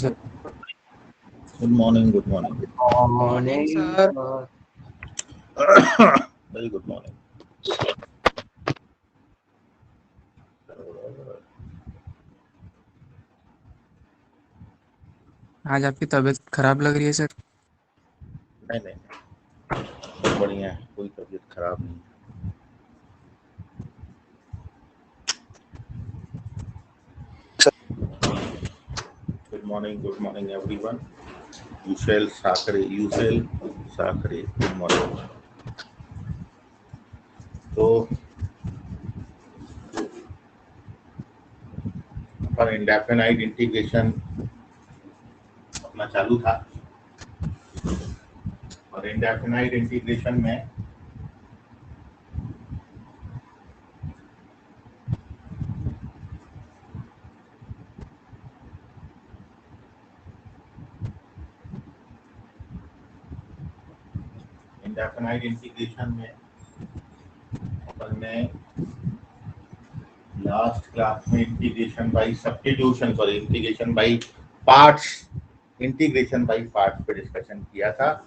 sir. Good morning. Good morning. Morning, sir. Very good morning. आज आपकी तबीयत खराब लग रही है सर। नहीं नहीं बहुत बढ़िया है, कोई तबीयत खराब नहीं। Good morning everyone. Usual Sakre. Good morning. तो अपन इंडेफिनाइट इंटीग्रेशन अपना चालू था और इंडेफिनाइट इंटीग्रेशन में अपन ने लास्ट क्लास में integration by substitution integration by parts पे डिस्कशन किया था।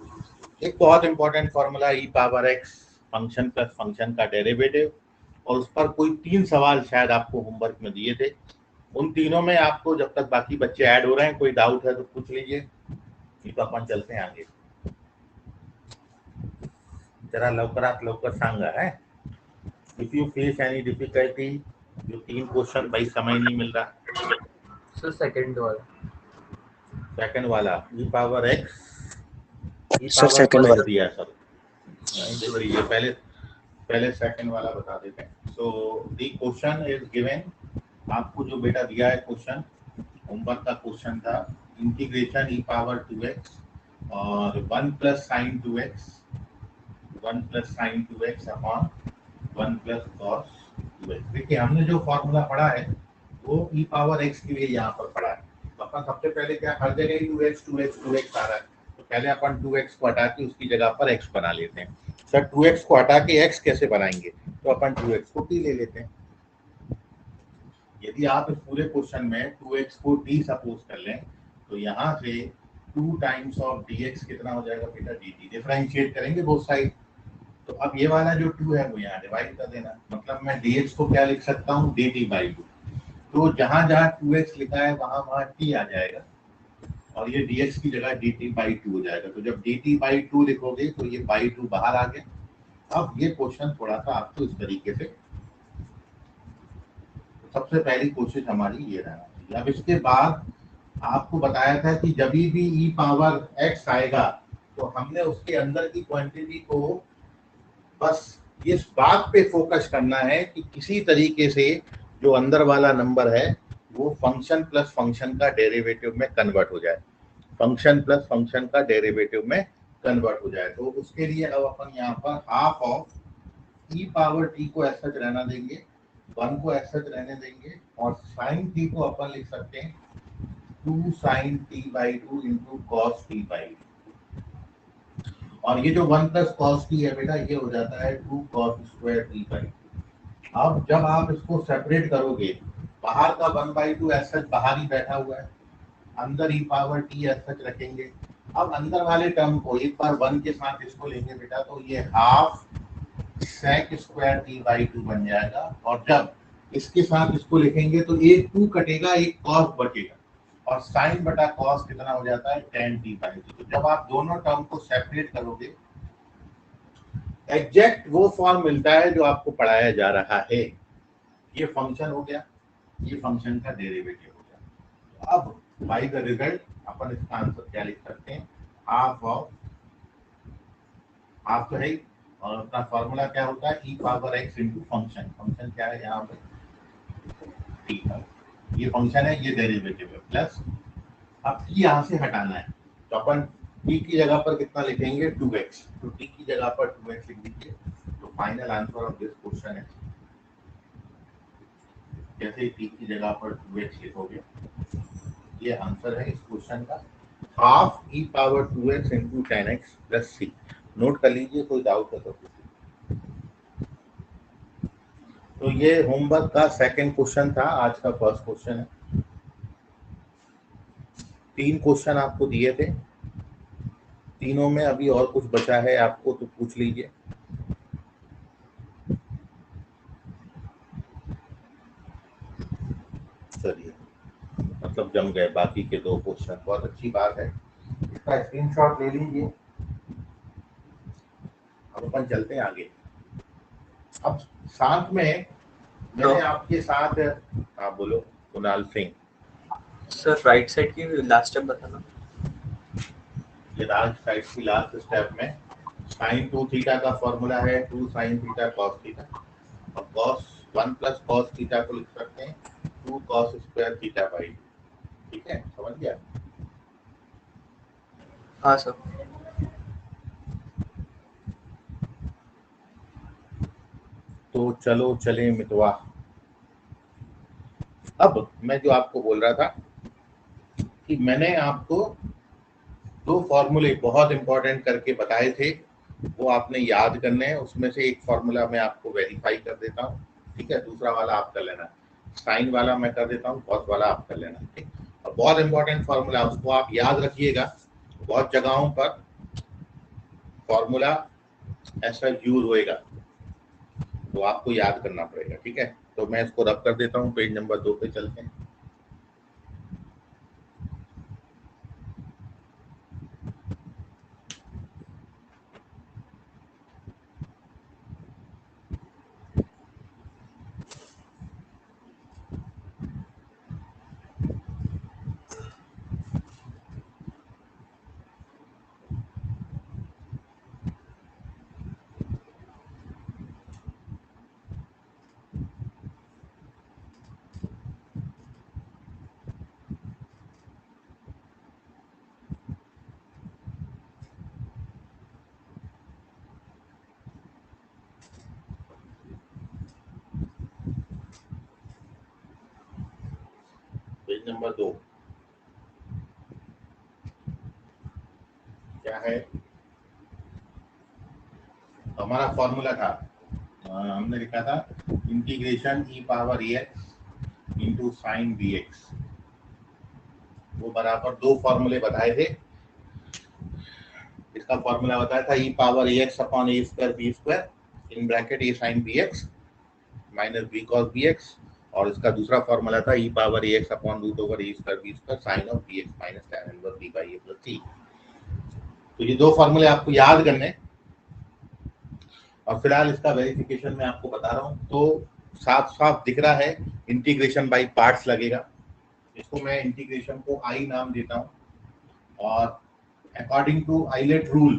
एक बहुत important formula e power x function plus function का डेरिवेटिव, और उस पर कोई 3 सवाल शायद आपको होमवर्क में दिए थे। उन तीनों में आपको, जब तक बाकी बच्चे ऐड हो रहे हैं, कोई डाउट है तो पूछ लीजिए, नहीं तो अपन चलते हैं आगे। जरा लवकर सांगा है। If you face any difficulty, जो 3 क्वेश्चन भाई समय नहीं मिल रहा। सर सेकंड वाला ई पावर एक्स सर सेकंड वाला दिया सर। ये पहले सेकंड वाला बता देते हैं। So the question is given, आपको जो बेटा दिया है क्वेश्चन, होमवर्क का क्वेश्चन था इंटीग्रेशन ई पावर 2x और 1 plus sign 2x upon 1 plus cos 2x। देखिए हमने जो फॉर्मूला पढ़ा है वो ई पावर x के लिए यहाँ पर पढ़ा है। तो अपन सबसे पहले क्या, हर जगह ही 2x आ रहा है, तो पहले अपन 2x को हटा के उसकी जगह पर x बना लेते हैं। सर 2x को हटा के x कैसे बनाएंगे, तो अपन 2x को t ले लेते हैं। यदि आप इस पूरे क्वेश्चन में 2x को t सपोज कर लें, तो यहाँ से 2 टाइम्स ऑफ dx कितना हो जाएगा बेटा, dt। डिफरेंशिएट करेंगे बोथ साइड, तो अब ये वाला जो 2 है वो यहाँ डिवाइड कर देना। मतलब मैं dx को क्या लिख सकता हूँ, dt/2। तो जहां जहां 2x लिखा है वहां t आ जाएगा, और ये dx की जगह dt/2 हो जाएगा। तो जब dt/2 लिखोगे तो ये /2 बाहर आ गया। अब ये क्वेश्चन थोड़ा सा आपको इस तरीके से, सबसे पहली कोशिश हमारी ये रहना चाहिए। अब इसके बाद आपको बताया था कि जब भी ई पावर x आएगा तो हमने उसके अंदर की क्वांटिटी को बस इस बात पे फोकस करना है कि किसी तरीके से जो अंदर वाला नंबर है वो फंक्शन प्लस फंक्शन का डेरिवेटिव में कन्वर्ट हो जाए, फंक्शन प्लस फंक्शन का डेरिवेटिव में कन्वर्ट हो जाए। तो उसके लिए अब अपन यहाँ पर half of E power T को ऐसा रहना देंगे, 1 को ऐसा रहने देंगे, और साइन टी को अपन लिख सकते हैं 2 sin t/2 into cos t/2। और ये जो 1 प्लस कॉस टी है बेटा, ये हो जाता है 2 cos स्क्वायर t/2। अब जब आप इसको सेपरेट करोगे, बाहर का 1/2 ऐसा बाहर ही बैठा हुआ है, अंदर ई पावर टी ऐसा रखेंगे। अब अंदर वाले टर्म को एक बार 1 के साथ इसको लेंगे बेटा, तो ये हाफ sec स्क्वायर t/2 बन जाएगा। और जब इसके साथ इसको लिखेंगे तो एक 2 कटेगा, एक cos बचेगा, और साइन बटा कॉस कितना हो जाता है, tan t/2। तो जब आप दोनों टर्म को सेपरेट करोगे, एग्जैक्ट वो फॉर्म मिलता है जो आपको पढ़ाया जा रहा है। ये फंक्शन हो गया, ये फंक्शन का डेरिवेटिव हो गया। अब बाय द रिजल्ट अपन इसका आंसर क्या लिख सकते हैं, हाफ तो है, और अपना फॉर्मूला क्या होता है, ई power x into function. Function क्या है यहाँ पे, टी है, ये फंक्शन है, ये डेरिवेटिव है, प्लस अब टी यहाँ से हटाना है, तो अपन टी की जगह पर कितना लिखेंगे, 2x। तो टी की जगह पर 2x लिख दीजिए। तो final answer of this question है, जैसे टी की जगह पर 2x लिखोगे, ये आंसर है इस क्वेश्चन का, half e power 2x into 10x plus c। Note कर लीजिए, कोई डाउट है तो ये होमवर्क का सेकंड क्वेश्चन था, आज का फर्स्ट क्वेश्चन है। 3 क्वेश्चन आपको दिए थे, तीनों में अभी और कुछ बचा है आपको तो पूछ लीजिए। चलिए, मतलब जम गए बाकी के 2 क्वेश्चन, बहुत अच्छी बात है। इसका स्क्रीनशॉट ले लीजिए। अब अपन चलते हैं आगे। अब साथ में मैंने आपके साथ, हाँ बोलो Kunal Singh. Sir right side की लास्ट स्टेप बताना। ये राइट साइड की लास्ट स्टेप में sin 2 थीटा का फॉर्मूला है 2 sin थीटा cos थीटा, और cos 1 प्लस cos थीटा को लिख सकते हैं 2 cos स्क्वायर थीटा बाई। ठीक है, समझ गया? हाँ सर। तो चलो चले मितवा। अब मैं जो आपको बोल रहा था कि मैंने आपको 2 फॉर्मूले बहुत इंपॉर्टेंट करके बताए थे, वो आपने याद करने हैं। उसमें से एक फॉर्मूला मैं आपको वेरीफाई कर देता हूँ, ठीक है, दूसरा वाला आप कर लेना। साइन वाला मैं कर देता हूँ, कॉस वाला आप कर लेना, ठीक। और बहुत इंपॉर्टेंट फॉर्मूला, उसको आप याद रखिएगा। बहुत जगहों पर फॉर्मूला ऐसा यूज होएगा, तो आपको याद करना पड़ेगा, ठीक है। तो मैं इसको रब कर देता हूँ, पेज नंबर 2 पे चलते हैं। पेज नंबर 2 क्या है? हमारा फॉर्मूला था, हमने लिखा था इंटीग्रेशन ई पावर ए x into sine B x, वो बराबर 2 फॉर्मूले बताए थे। इसका फॉर्मूला बताया था e power A x upon A square b square in bracket a sine B x minus B cos B x, और इसका दूसरा फॉर्मूला था e power A x upon root over a square b square sine of b x minus tan inverse b by a plus c. तो ये 2 फॉर्मूले आपको याद करने, और फिलहाल इसका वेरिफिकेशन मैं आपको बता रहा हूँ। तो साफ साफ दिख रहा है इंटीग्रेशन बाई पार्ट्स लगेगा। इसको मैं इंटीग्रेशन को आई नाम देता हूँ, और according to ILATE rule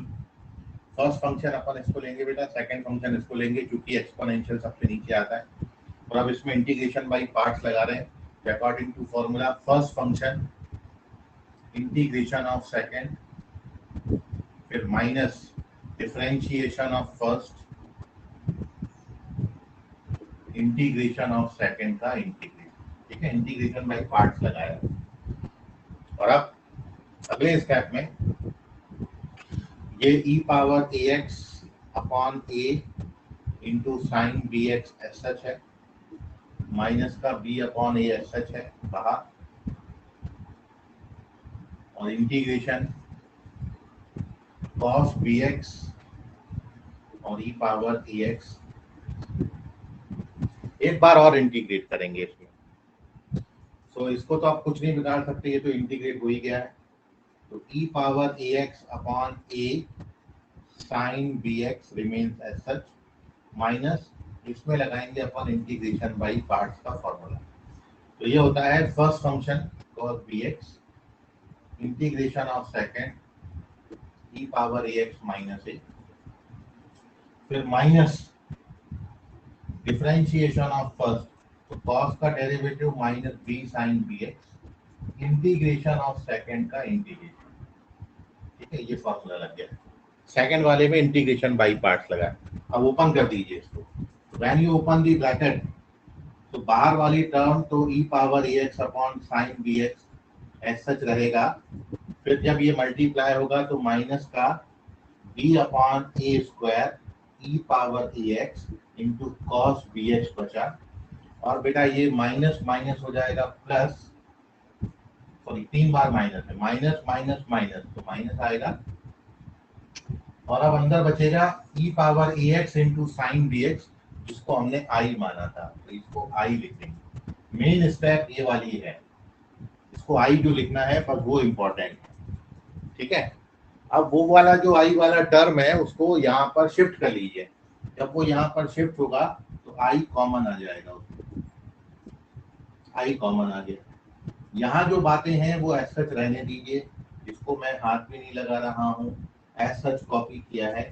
first function अपन इसको लेंगे बेटा, सेकंड फंक्शन इसको लेंगे, क्योंकि एक्सपोनेंशियल सबसे नीचे आता है। और अब इसमें इंटीग्रेशन बाई पार्ट्स लगा रहे हैं। According to formula first function integration of second, फिर minus differentiation of first, integration of second का इंटीग्रेशन, ठीक है, इंटीग्रेशन बाई पार्ट्स लगाया। और अब अगले स्टेप में ये e power A x upon a into sine B x as such है, माइनस का b upon a as such है बाहर, और इंटीग्रेशन कॉस बी एक्स और ई पावर ए एक्स। एक बार और इंटीग्रेट करेंगे इसमें, तो इसको तो आप कुछ नहीं बिगाड़ सकते, ये तो इंटीग्रेट हो ही गया है। तो e power A x upon a sine B x remains as such, minus इसमें लगाएंगे अपन इंटीग्रेशन बाई पार्ट्स का फॉर्मूला। तो ये होता है first function cos bx integration of second e power ax minus a, फिर माइनस डिफरेंशिएशन ऑफ फर्स्ट, तो cos का derivative minus b sin bx integration of second का इंटीग्रेशन, ठीक है, ये फॉर्मूला लग गया। सेकंड वाले में इंटीग्रेशन बाई पार्ट्स लगा। अब ओपन कर दीजिए इसको, when you open the bracket, तो बाहर वाली टर्म तो ई पावर ए x upon sine B x as such रहेगा, फिर जब ये मल्टीप्लाई होगा तो माइनस का बी अपॉन ए स्क्वायर ई पावर ए x into cos B x बचा, और बेटा ये माइनस माइनस हो जाएगा प्लस सॉरी 3 बार माइनस है, माइनस माइनस माइनस, तो माइनस आएगा। और अब अंदर बचेगा e power ax into sine bx, जिसको हमने i माना था, तो इसको i लिखेंगे। मेन स्टेप ये वाली है, इसको i जो लिखना है पर वो इम्पोर्टेंट है, ठीक है। अब वो वाला जो i वाला टर्म है उसको यहाँ पर शिफ्ट कर लीजिए। जब वो यहाँ पर शिफ्ट होगा तो i कॉमन आ जाएगा, i कॉमन आ गया। यहाँ जो बातें हैं वो एज सच रहने दीजिए, इसको मैं हाथ भी नहीं लगा रहा हूँ, एज सच कॉपी किया है।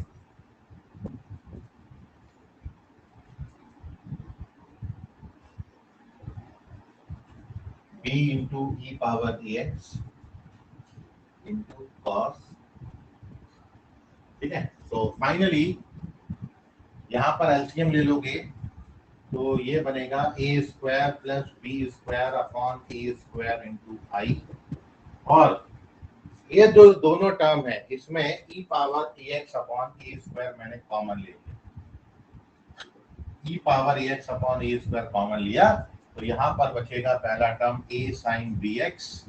b इंटू ई पावर ax इंटू कॉस, ठीक है। तो फाइनली यहाँ पर एलसीएम ले लोगे तो ये बनेगा a square plus B square upon A square into I, और ये जो दोनों टर्म है इसमें ई पावर एक्स अपॉन ए स्क्वायर मैंने कॉमन ले लिया, ई पावर एक्स अपॉन ए स्क्वायर कॉमन लिया, तो यहाँ पर बचेगा पहला term a sine B x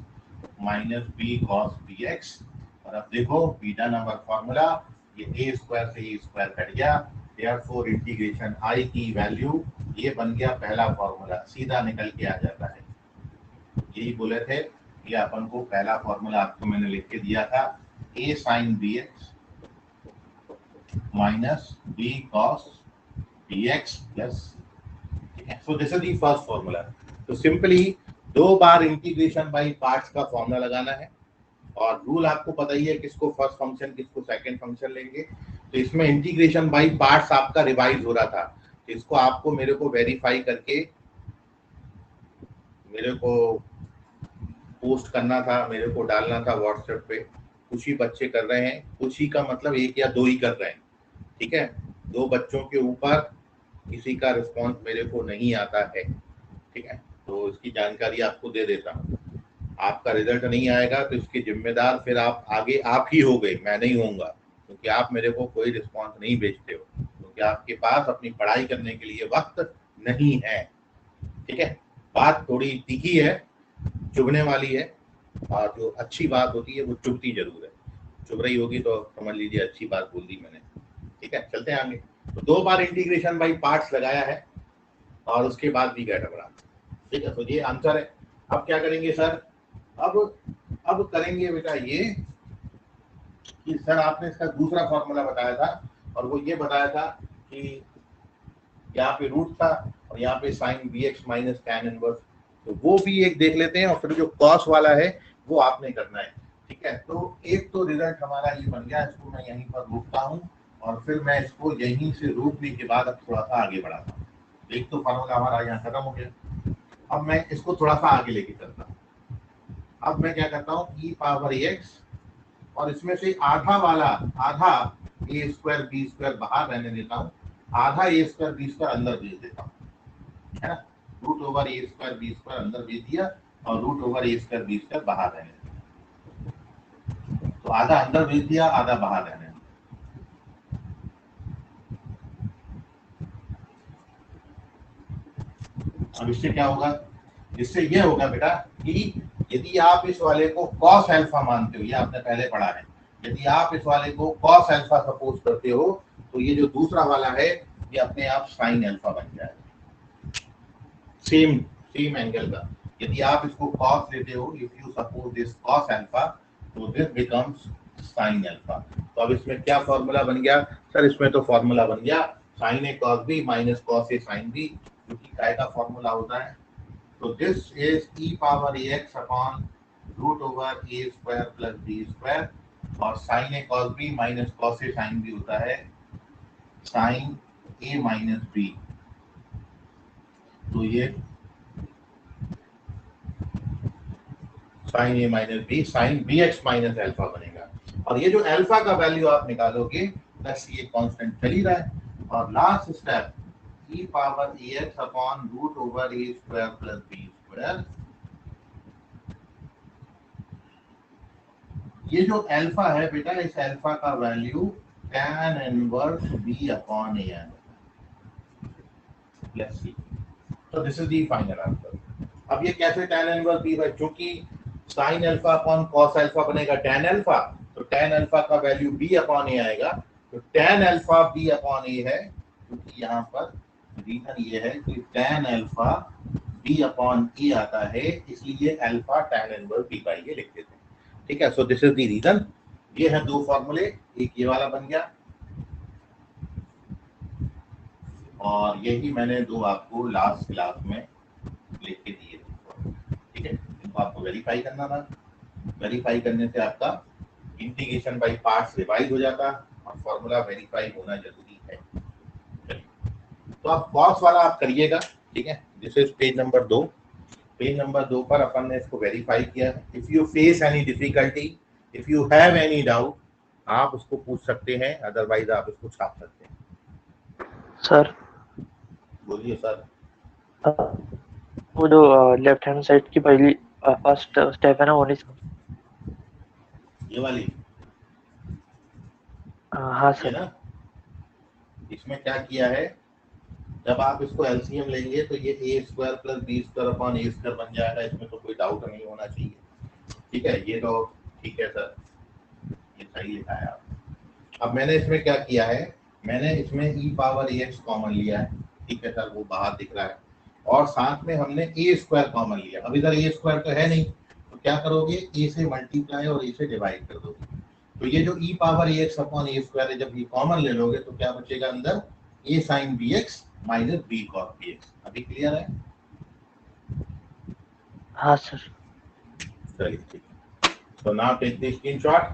minus B cos B x. और अब देखो बीटा नंबर फॉर्मूला, ये ए स्क्वायर से ए स्क्वायर कट गया, देयरफॉर इंटीग्रेशन आई की वैल्यू, ये बन गया पहला फॉर्मूला, सीधा निकल के आ जाता है। यही बोले थे, ये अपन को पहला फॉर्मूला आपको मैंने लिख के दिया था, A sine B x minus B cos B X plus, ठीक है। So this is the first formula. तो सिंपली 2 बार इंटीग्रेशन बाय पार्ट्स का फॉर्मूला लगाना है, और रूल आपको पता ही है किसको फर्स्ट फंक्शन किसको सेकंड फंक्शन लेंगे। तो इसमें इंटीग्रेशन बाय पार्ट्स आपका रिवाइज हो रहा था, तो इसको आपको मेरे को वेरीफाई करके मेरे को पोस्ट करना था, मेरे को डालना था व्हाट्सएप पे। कुछ ही बच्चे कर रहे हैं, कुछ ही का मतलब 1 या 2 ही कर रहे हैं, ठीक है। 2 बच्चों के ऊपर किसी का रिस्पॉन्स मेरे को नहीं आता है, ठीक है। तो इसकी जानकारी आपको दे देता हूँ, आपका रिजल्ट नहीं आएगा तो इसके जिम्मेदार फिर आप आगे आप ही हो गए, मैं नहीं होऊंगा, क्योंकि आप मेरे को कोई रिस्पॉन्स नहीं भेजते हो, क्योंकि आपके पास अपनी पढ़ाई करने के लिए वक्त नहीं है, ठीक है। बात थोड़ी तीखी है, चुभने वाली है, और जो अच्छी बात होती है वो चुभती जरूर है, चुभ रही होगी तो समझ लीजिए अच्छी बात बोल दी मैंने, ठीक है। चलते हैं आगे। तो 2 बार इंटीग्रेशन बाय पार्ट्स लगाया है और उसके बाद भी गैर बड़ा, ठीक है। तो ये आंसर है। अब क्या करेंगे सर, अब करेंगे बेटा ये कि सर आपने इसका दूसरा फॉर्मूला बताया था, और वो ये बताया था कि यहाँ पे रूट था और यहाँ पे sine B x minus tan inverse, तो वो भी एक देख लेते हैं, और फिर जो कॉस वाला है वो आपने करना है, ठीक है। तो एक तो रिजल्ट हमारा ये बन गया, इसको मैं यहीं पर रोकता हूँ, और फिर मैं इसको यहीं से रोकने के बाद अब थोड़ा सा आगे बढ़ाता हूँ। एक तो फॉर्मूला हमारा यहाँ खत्म हो गया, अब मैं इसको थोड़ा सा आगे लेके चलता हूँ। अब मैं क्या करता हूँ, ई पावर एक्स, और इसमें से आधा वाला, आधा ए स्क्वायर बी स्क्वायर बाहर रहने देता हूँ, आधा ए स्क्वायर बी स्क्वायर अंदर भेज देता हूँ, है ना। Root over a square b square अंदर भेज दिया, और root over a square b square बाहर रहने दिया। तो आधा अंदर भेज दिया, आधा बाहर रहने दिया। अब इससे क्या होगा, इससे ये होगा बेटा कि यदि आप इस वाले को cos अल्फा मानते हो, ये आपने पहले पढ़ा है, यदि आप इस वाले को cos अल्फा सपोज करते हो, तो ये जो दूसरा वाला है ये अपने आप sin अल्फा बन जाएगा, सेम एंगल का। यदि आप इसको cos लेते हो, if you suppose this cos alpha, तो दिस बिकम्स sin अल्फा। तो अब इसमें क्या फॉर्मूला बन गया सर, इसमें तो फॉर्मूला बन गया sin a cos b minus cos a sin b, जो कि काय का फॉर्मूला होता है। So this is e power ax upon root over a square plus b square, और sin a cos b minus cos a sin b होता है sin a minus b। तो ये sin a minus b sin bx minus alpha बनेगा, और ये जो alpha का वैल्यू आप निकालोगे प्लस ये कांस्टेंट चल ही रहा है, और last step e power ax upon root over a square plus b square। ये जो अल्फा है बेटा, इस अल्फा का value tan inverse b upon a plus c। तो this is the final answer. अब ये कैसे tan इनवर्स b है, क्योंकि sine alpha upon cos alpha बनेगा tan अल्फा, तो tan अल्फा का वैल्यू b अपॉन ए आएगा। तो tan अल्फा b अपॉन ए है, क्योंकि यहाँ पर रीजन ये है कि tan अल्फा b अपॉन ए आता है, इसलिए alpha tan inverse b by ए लिख देते हैं। ठीक है, so this is the reason. ये है दो फॉर्मूले, एक ये वाला बन गया और यही मैंने दो आपको लास्ट क्लास में लिख के दिए थे। ठीक है, इनको आपको वेरीफाई करना था। वेरीफाई करने से आपका इंटीग्रेशन बाय पार्ट्स रिवाइज हो जाता और फॉर्मूला वेरीफाई होना जरूरी है। तो आप कॉस वाला आप करिएगा। ठीक है, this is page number 2। Page number 2 पर अपन ने इसको वेरीफाई किया। If you face any difficulty, if you have any doubt, आप उसको पूछ सकते हैं, अदरवाइज आप इसको छाप सकते हैं। सर बोलिए सर। वो जो लेफ्ट हैंड साइड की पहली फर्स्ट स्टेप है ना, वो नहीं ये वाली हाँ ये सर। ना, इसमें क्या किया है, जब आप इसको एलसीएम लेंगे तो ये A square plus B square upon A square बन जाएगा। इसमें तो कोई डाउट नहीं होना चाहिए। ठीक है, ये तो ठीक है सर, ये सही लिखा है आप। अब मैंने इसमें क्या किया है, मैंने इसमें ई पावर ए एक्स कॉमन लिया है। ठीक है सर, वो बाहर दिख रहा है, और साथ में हमने ए स्क्वायर कॉमन लिया। अब इधर ए स्क्वायर तो है नहीं, तो क्या करोगे, ए से मल्टीप्लाई और ए से डिवाइड कर दोगे। तो ये जो ई पावर ए एक्स अपॉन ए स्क्वायर है, जब ये कॉमन ले लोगे तो क्या बचेगा अंदर, A sine B x minus B cos B X. अभी क्लियर है? हाँ सर। चलिए ठीक है, तो now take the screenshot.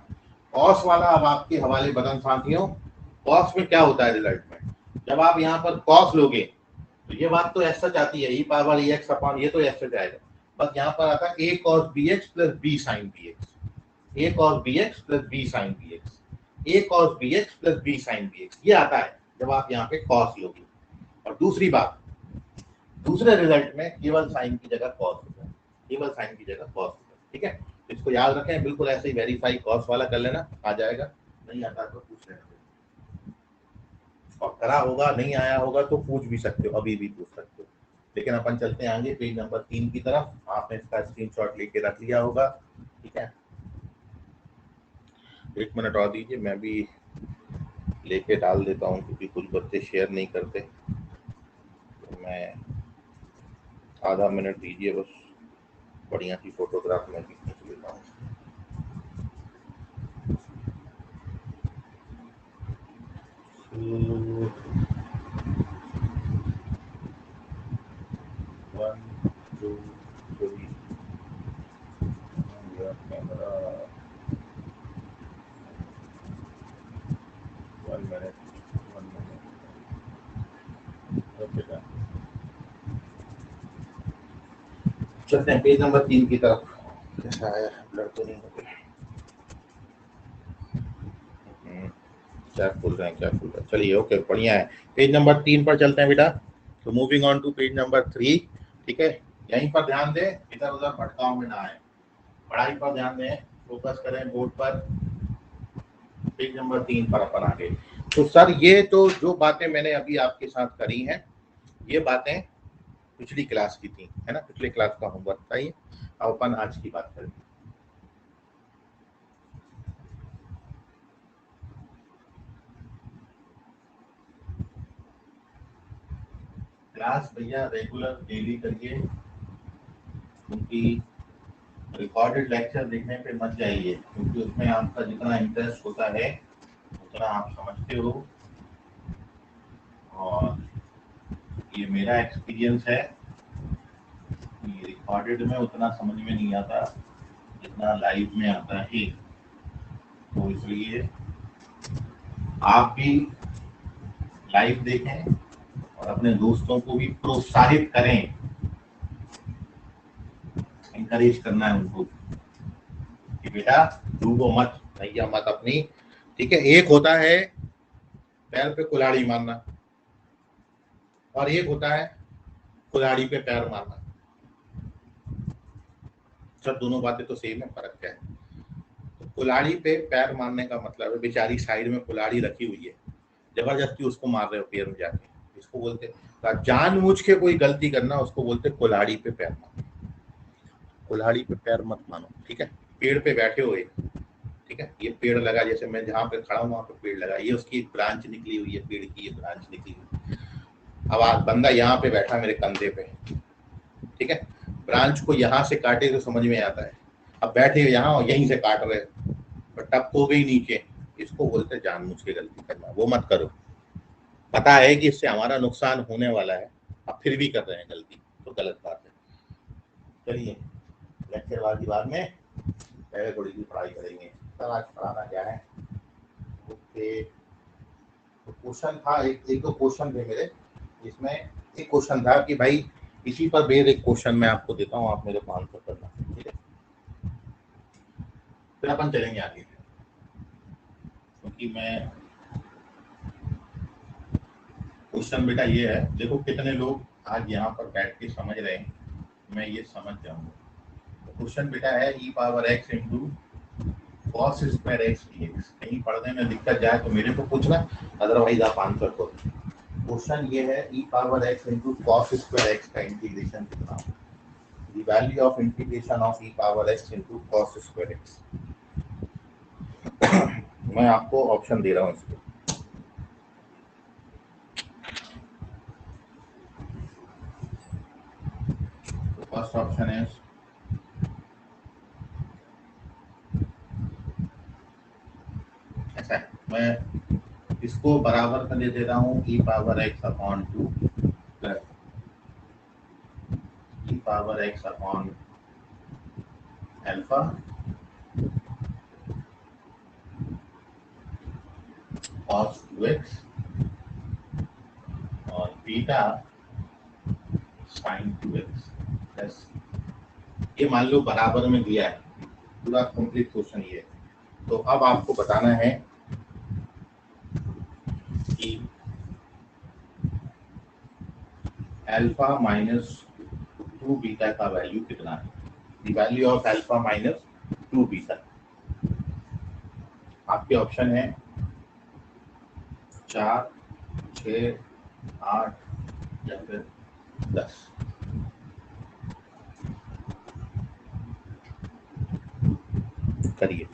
Cos वाला अब आपके हवाले बटन साथियों। कॉस में क्या होता है रिजल्ट में, जब आप यहाँ पर कॉस लोगे तो ये बात तो ऐसा जाती है, ई पावर ए एक्स अपॉन, ये तो ऐसे जाएगा, बस यहाँ पर आता है A cos B X plus B sine B X, A cos B X plus B sine B X, A cos B X plus B sine B X, ये आता है जब आप यहाँ पे कॉस लोगे। और दूसरी बात, दूसरे रिजल्ट में केवल साइन की जगह कॉस होगा, केवल साइन की जगह कॉस होगा। ठीक है, इसको याद रखें, बिल्कुल ऐसे ही वेरीफाई कॉस वाला कर लेना, आ जाएगा। नहीं आता तो पूछ लेना, और करा होगा, नहीं आया होगा तो पूछ भी सकते हो, अभी भी पूछ सकते हो। लेकिन अपन चलते हैं आगे पेज नंबर 3 की तरफ। आपने इसका स्क्रीनशॉट लेके रख लिया होगा। ठीक है, एक मिनट और दीजिए, मैं भी लेके डाल देता हूँ, क्योंकि कुछ बच्चे शेयर नहीं करते। तो मैं आधा मिनट दीजिए बस, बढ़िया सी फोटोग्राफ मैं भी खींच लेता हूँ। चलते हैं पेज नंबर 3 की तरफ। कैसा आया, ब्लर तो नहीं हो गया? क्या खोल रहे हैं, क्या खोल रहे हैं? चलिए ओके, बढ़िया है। पेज नंबर 3 पर चलते हैं बेटा। तो moving on to page number 3। ठीक है, यहीं पर ध्यान दें, इधर उधर भटकाव में ना आए, पढ़ाई पर ध्यान दें, फोकस करें बोर्ड पर। पेज नंबर 3 पर अपन आगे। तो सर ये तो जो बातें मैंने अभी आपके साथ करी हैं, ये बातें पिछली क्लास की थी, है ना, पिछले क्लास का होमवर्क था ये। अब अपन आज की बात करें। क्लास भैया रेगुलर डेली करिए, क्योंकि रिकॉर्डेड लेक्चर देखने पे मत जाइए, क्योंकि उसमें आपका जितना इंटरेस्ट होता है उतना आप समझते हो। और ये मेरा एक्सपीरियंस है, रिकॉर्डेड में उतना समझ में नहीं आता जितना लाइव में आता है। तो इसलिए आप भी लाइव देखें और अपने दोस्तों को भी प्रोत्साहित करें, एनकरेज करना है उनको कि बेटा डूबो मत, नैया मत अपनी। ठीक है, एक होता है पैर पे कुल्हाड़ी मारना और एक होता है कुल्हाड़ी पे पैर मारना। सर दोनों बातें तो सेम है, फर्क क्या है? तो कुल्हाड़ी पे पैर मारने का मतलब है बेचारी साइड में कुल्हाड़ी रखी हुई है, जबरदस्ती उसको मार रहे हो पैर में जाके, इसको बोलते जानबूझ के कोई गलती करना, उसको बोलते कुल्हाड़ी पे पैर मारना। कुल्हाड़ी पे पैर मत मानो, ठीक है। पेड़ पे बैठे हुए, ठीक है, ये पेड़ लगा, जैसे मैं जहाँ पे खड़ा हूँ वहाँ पे पेड़ लगा, ये उसकी एक ब्रांच निकली हुई है, पेड़ की ये ब्रांच निकली हुई है। अब आज बंदा यहाँ पे बैठा मेरे कंधे पे, ठीक है, ब्रांच को यहाँ से काटे तो समझ में आता है, अब बैठे यहाँ और यहीं से काट रहे और टप हो गई नीचे, इसको बोलते जानबूझ के गलती करना, वो मत करो। पता है कि इससे हमारा नुकसान होने वाला है, अब फिर भी कर रहे हैं गलती, तो गलत बात है। चलिए लेक्चरबाजी बाद में, पहले थोड़ी सी पढ़ाई करेंगे। सर आज पढ़ाना क्या है? ओके, तो क्वेश्चन था, एक दो क्वेश्चन थे मेरे, इसमें एक क्वेश्चन था कि भाई इसी पर बेस्ड एक क्वेश्चन मैं आपको देता हूँ, आप मेरे को आंसर करना, ठीक है, फिर अपन चलेंगे आगे। क्योंकि मैं क्वेश्चन बेटा ये है, देखो कितने लोग आज यहाँ पर बैठ के समझ रहे हैं, मैं ये समझ जाऊंगा। तो क्वेश्चन बेटा है e power x into cos square x dx। कहीं पढ़ने में दिक्कत जाए तो मेरे को पूछना, अदरवाइज आप आंसर करो। क्वेश्चन ये है e power x into cos square x का इंटीग्रेशन कितना हो। The value of integration of e power x into cos square x. मैं आपको ऑप्शन दे रहा हूँ इसको। फर्स्ट ऑप्शन है ऐसा है, मैं इसको बराबर का दे दे रहा हूँ e power x upon 2 plus e power x upon alpha cos 2x और बीटा sin 2x प्लस, ये मान लो बराबर में दिया है, पूरा कंप्लीट क्वेश्चन ये है। तो अब आपको बताना है कि अल्फा माइनस 2 बीटा का वैल्यू कितना है। The value of alpha minus 2 beta. आपके ऑप्शन है 4, 6, 8 या फिर 10। करिए।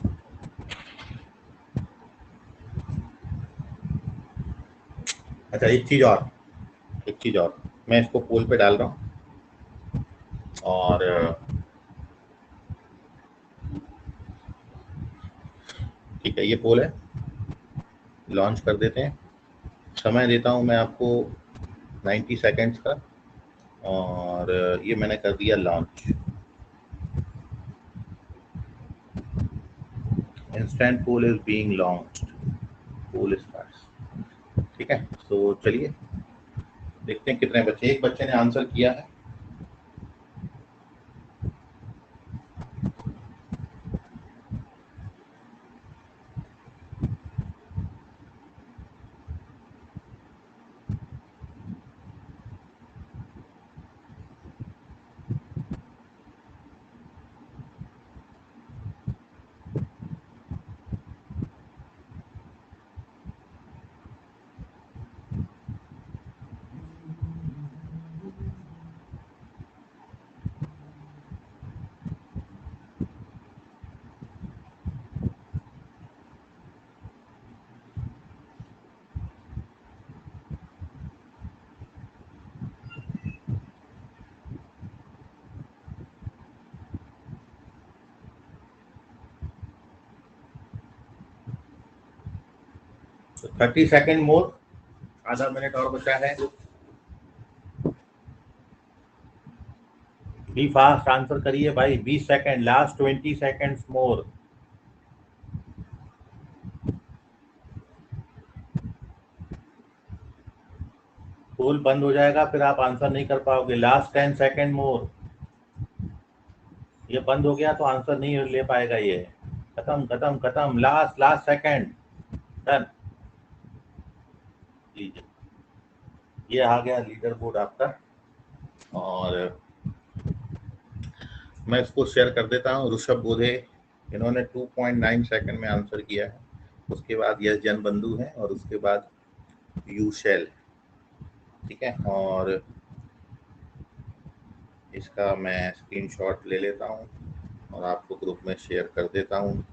अच्छा एक चीज और, मैं इसको पोल पे डाल रहा हूँ और ठीक है, ये पोल है, लॉन्च कर देते हैं। समय देता हूँ मैं आपको 90 सेकेंड्स का, और ये मैंने कर दिया launch. Instant poll is being launched, poll starts. ठीक है, तो चलिए देखते हैं कितने बच्चे, एक बच्चे ने आंसर किया है। तो 30 सेकेंड मोर, आधा मिनट और बचा है। बी फास्ट, आंसर करिए भाई, 20 सेकेंड, लास्ट 20 सेकेंड्स मोर। पोल बंद हो जाएगा, फिर आप आंसर नहीं कर पाओगे। लास्ट 10 सेकेंड मोर। ये बंद हो गया तो आंसर नहीं ले पाएगा ये। खत्म खत्म खत्म, लास्ट सेकेंड, डन। लीजिए, ये आ गया लीडर बोर्ड आपका, और मैं इसको शेयर कर देता हूँ। ऋषभ बोधे, इन्होंने 2.9 सेकंड में आंसर किया है। उसके बाद यश जन बंधु है, और उसके बाद यू शेल, ठीक है। और इसका मैं स्क्रीनशॉट ले लेता हूँ और आपको ग्रुप में शेयर कर देता हूँ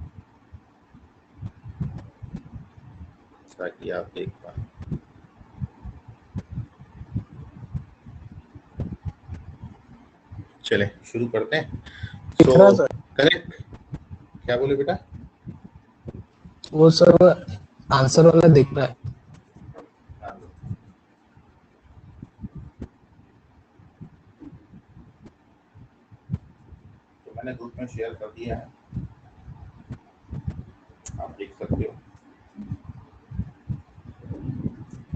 ताकि आप देख पाएं। चले शुरू करते हैं। दिख रहा है सो सर? करेक्ट, क्या बोले बेटा? वो सर आंसर वाला दिख रहा है। तो मैंने ग्रुप में शेयर कर दिया है, आप देख सकते हो।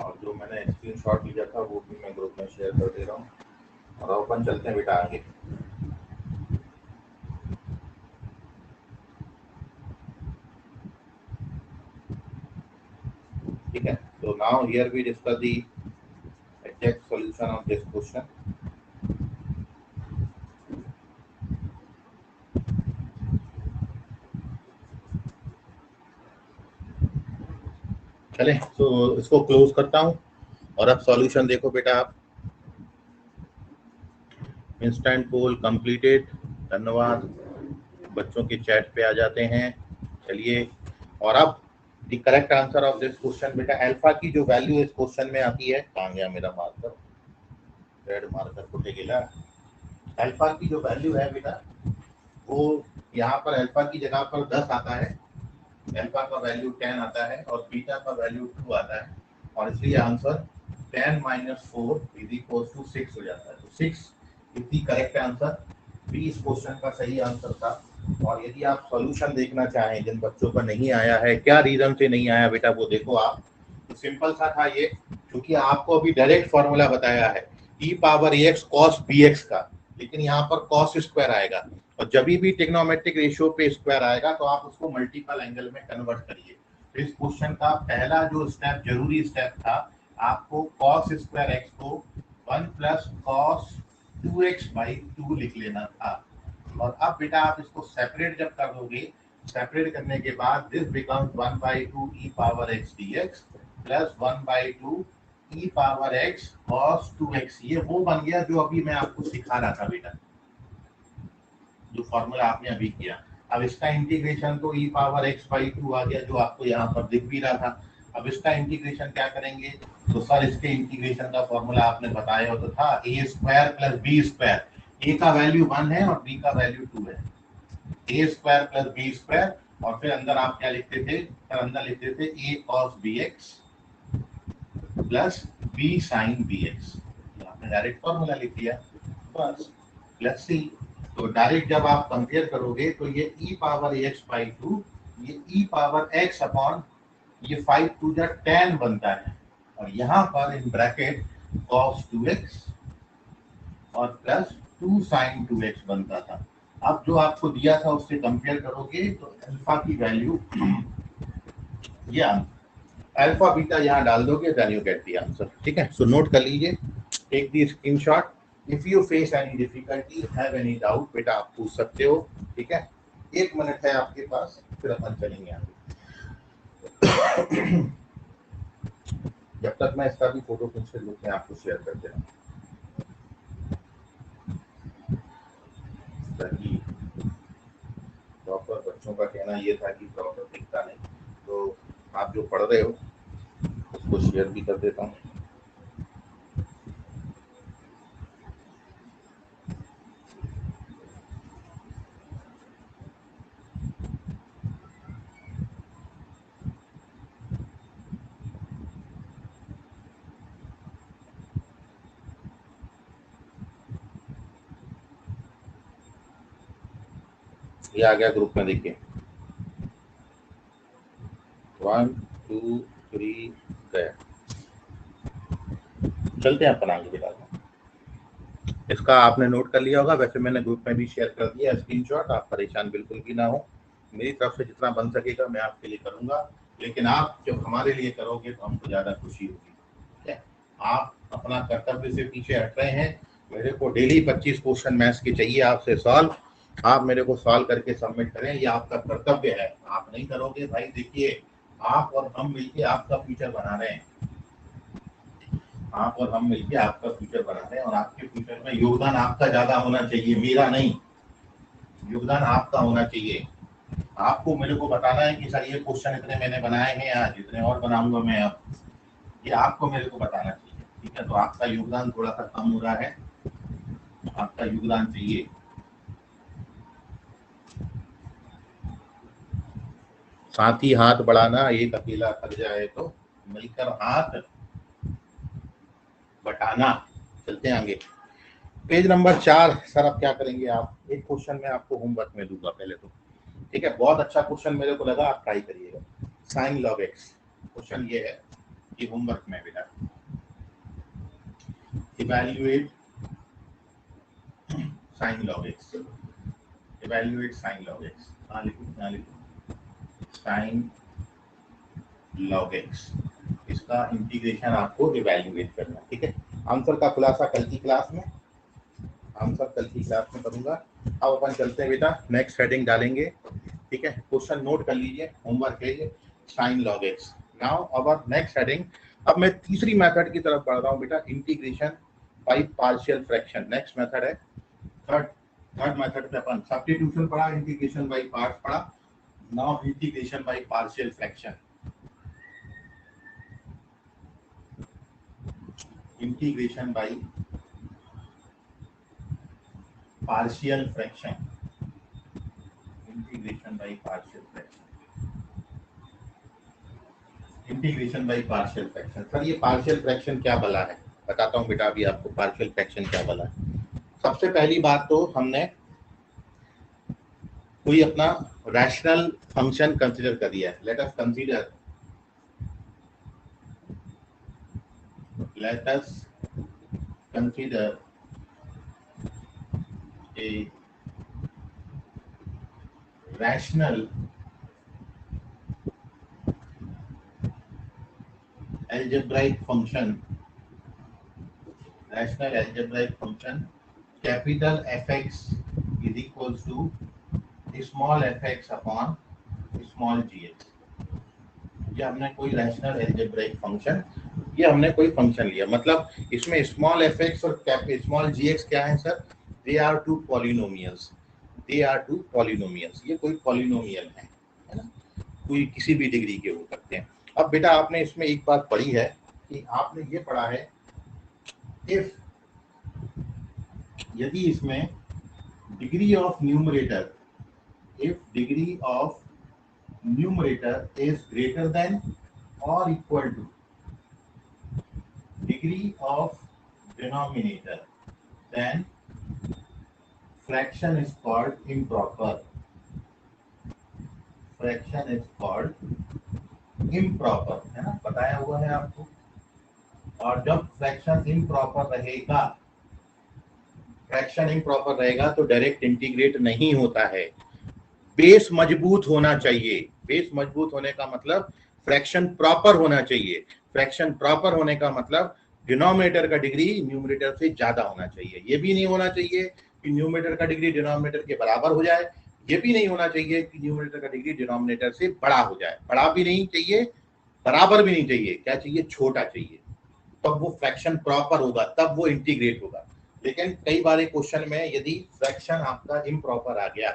और जो मैंने स्क्रीनशॉट लिया था वो भी मैं ग्रुप में शेयर कर दे रहा हूँ। और अपन चलते हैं बेटा आगे। ठीक है, तो now here we discuss the exact solution of this question. चले तो इसको क्लोज करता हूँ और अब सॉल्यूशन देखो बेटा आप। इंस्टेंट पोल कंप्लीटेड, धन्यवाद। बच्चों के चैट पे आ जाते हैं। चलिए, और अब the correct answer of this question बेटा, अल्फा की जो वैल्यू इस क्वेश्चन में आती है, कहाँ गया मेरा मार्कर, रेड मार्कर कुठे गेला। अल्फा की जो वैल्यू है बेटा वो यहाँ पर अल्फा की जगह पर 10 आता है, अल्फा का वैल्यू 10 आता है और बीटा का वैल्यू 2 आता है, और इसलिए आंसर 10 - 4 = 6 हो जाता है। तो 6 is the correct answer. B इस क्वेश्चन का सही आंसर था। और यदि आप सॉल्यूशन देखना चाहें, जिन बच्चों का नहीं आया है, क्या रीजन से नहीं आया बेटा वो देखो आप। तो सिंपल सा था ये, क्योंकि आपको अभी डायरेक्ट फॉर्मूला बताया है e⁻ax cos bx का, लेकिन यहाँ पर cos स्क्वायर आएगा, और जब भी ट्रिग्नोमेट्रिक रेशियो पे स्क्वायर आएगा तो आप उसको मल्टीपल एंगल में कन्वर्ट करिए। तो इस क्वेश्चन का पहला जो स्टेप, जरूरी स्टेप था, आपको cos स्क्वायर x को 1 + cos 2x/2 लिख लेना था। और अब बेटा आप इसको सेपरेट जब कर दोगे, सेपरेट करने के बाद this becomes 1/2 e⁻x dx plus 1/2 e⁻x cos 2x। ये वो बन गया जो अभी मैं आपको सिखा रहा था बेटा, जो फॉर्मूला आपने अभी किया। अब इसका इंटीग्रेशन तो e⁻x/2 आ गया, जो आपको यहाँ पर दिख भी रहा था। अब इसका इंटीग्रेशन क्या करेंगे, तो सर इसके इंटीग्रेशन का फॉर्मूला आपने बताया हो तो था a² + b²। a का वैल्यू 1 है और b का वैल्यू 2 है। a² + b², और फिर अंदर आप क्या लिखते थे, फिर अंदर लिखते थे a cos bx plus b sin bx। आपने डायरेक्ट फॉर्मूला लिख दिया बस, प्लस सी। तो डायरेक्ट जब आप कंपेयर करोगे तो ये e⁻ax/2, ये e⁻x अपॉन ये 5 × 2 = 10 बनता है, और यहाँ पर इन ब्रैकेट cos 2x और प्लस 2 sin 2x बनता था। अब जो आपको दिया था उससे कंपेयर करोगे तो अल्फा की वैल्यू, या अल्फा बीटा यहाँ डाल दोगे, then you get the answer. ठीक है, सो नोट कर लीजिए, take the screenshot. If you face any difficulty, have any doubt, बेटा आप पूछ सकते हो। ठीक है, 1 मिनट है आपके पास, फिर अपन चलेंगे आगे। जब तक मैं इसका भी फोटो खींच के ग्रुप में आपको शेयर कर दे रहा हूँ, ताकि प्रॉपर, बच्चों का कहना ये था कि प्रॉपर दिखता नहीं, तो आप जो पढ़ रहे हो उसको शेयर भी कर देता हूँ। ये आ गया ग्रुप में, देखिए 1 2 3 गया। चलते हैं अपन आगे बेटा। इसका आपने नोट कर लिया होगा, वैसे मैंने ग्रुप में भी शेयर कर दिया स्क्रीनशॉट, आप परेशान बिल्कुल भी ना हो। मेरी तरफ से जितना बन सकेगा मैं आपके लिए करूंगा, लेकिन आप जब हमारे लिए करोगे तो हमको ज्यादा खुशी होगी। ठीक है, आप अपना कर्तव्य से पीछे हट रहे हैं। मेरे को डेली 25 क्वेश्चन मैथ्स के चाहिए आपसे सॉल्व, आप मेरे को सॉल्व करके सबमिट करें, ये आपका कर्तव्य है। आप नहीं करोगे भाई, देखिए आप और हम मिलकर आपका फ्यूचर बना रहे हैं, आप और हम मिलकर आपका फ्यूचर बना रहे हैं, और आपके फ्यूचर इसमें योगदान आपका ज्यादा होना चाहिए, मेरा नहीं, योगदान आपका होना चाहिए। आपको मेरे को बताना है कि सर ये क्वेश्चन इतने मैंने बनाए हैं आज, इतने और बनाऊंगा मैं अब, ये आपको मेरे को बताना चाहिए, ठीक है। तो आपका योगदान थोड़ा सा कम हो रहा है, आपका योगदान चाहिए। साथ ही हाथ बढ़ाना, एक अकेला थक जाए तो मिलकर हाथ बटाना। चलते हैं आगे, पेज नंबर 4। सर अब क्या करेंगे आप, एक क्वेश्चन मैं आपको होमवर्क में दूंगा पहले तो, ठीक है। बहुत अच्छा क्वेश्चन मेरे को लगा, आप ट्राई करिएगा। साइन लॉग एक्स क्वेश्चन ये है कि होमवर्क में बेटा evaluate sign log x, evaluate sign log x, यहाँ लिखो साइन लॉग एक्स, इसका इंटीग्रेशन आपको इवैल्यूएट करना, ठीक है। आंसर का खुलासा कल की क्लास में, आंसर कल की क्लास में करूंगा। अब अपन चलते हैं बेटा, नेक्स्ट हेडिंग डालेंगे, ठीक है। क्वेश्चन नोट कर लीजिए, होमवर्क है ये, sign log x. Now our next heading, अब मैं तीसरी मेथड की तरफ बढ़ रहा हूँ बेटा, integration by partial fraction. Next method है थर्ड मेथड पे अपन सब्स्टिट्यूशन पढ़ा, इंटीग्रेशन बाय पार्ट्स पढ़ा, now integration by partial fraction. Integration by partial fraction, integration by partial fraction, integration by partial fraction. Sir ये पार्शियल फ्रैक्शन क्या भला है, बताता हूँ बेटा अभी आपको पार्शियल फ्रैक्शन क्या भला है। सबसे पहली बात तो हमने कोई अपना रैशनल फंक्शन कंसीडर कर दिया है। Let us consider a rational algebraic function, capital Fx is equals to small fx upon small gx। ये हमने कोई रैशनल एल्जेब्राइक फंक्शन, ये हमने कोई फंक्शन लिया, मतलब इसमें स्मॉल fx और स्मॉल gx क्या है sir, they are two polynomials, they are two polynomials. ये कोई पॉलिनोमियल है ना, कोई किसी भी डिग्री के हो सकते हैं। अब बेटा आपने इसमें एक बात पढ़ी है कि आपने ये पढ़ा है, इफ यदि इसमें degree of numerator, if degree of numerator is greater than or equal to degree of denominator, then fraction is called improper, fraction is called improper, है ना, बताया हुआ है आपको। और जब फ्रैक्शन इम्प्रॉपर रहेगा, फ्रैक्शन इम्प्रॉपर रहेगा तो डायरेक्ट इंटीग्रेट नहीं होता है, बेस मजबूत होना चाहिए। बेस मजबूत होने का मतलब फ्रैक्शन प्रॉपर होना चाहिए, फ्रैक्शन प्रॉपर होने का मतलब डिनोमिनेटर का डिग्री न्यूमरेटर से ज्यादा होना चाहिए। ये भी नहीं होना चाहिए कि न्यूमरेटर का डिग्री डिनोमिनेटर के बराबर हो जाए, ये भी नहीं होना चाहिए कि न्यूमरेटर का डिग्री डिनोमिनेटर से बड़ा हो जाए, बड़ा भी नहीं चाहिए, बराबर भी नहीं चाहिए, क्या चाहिए, छोटा चाहिए। तब वो फ्रैक्शन प्रॉपर होगा, तब वो इंटीग्रेट होगा। लेकिन कई बार क्वेश्चन में यदि फ्रैक्शन आपका इम्प्रॉपर आ गया,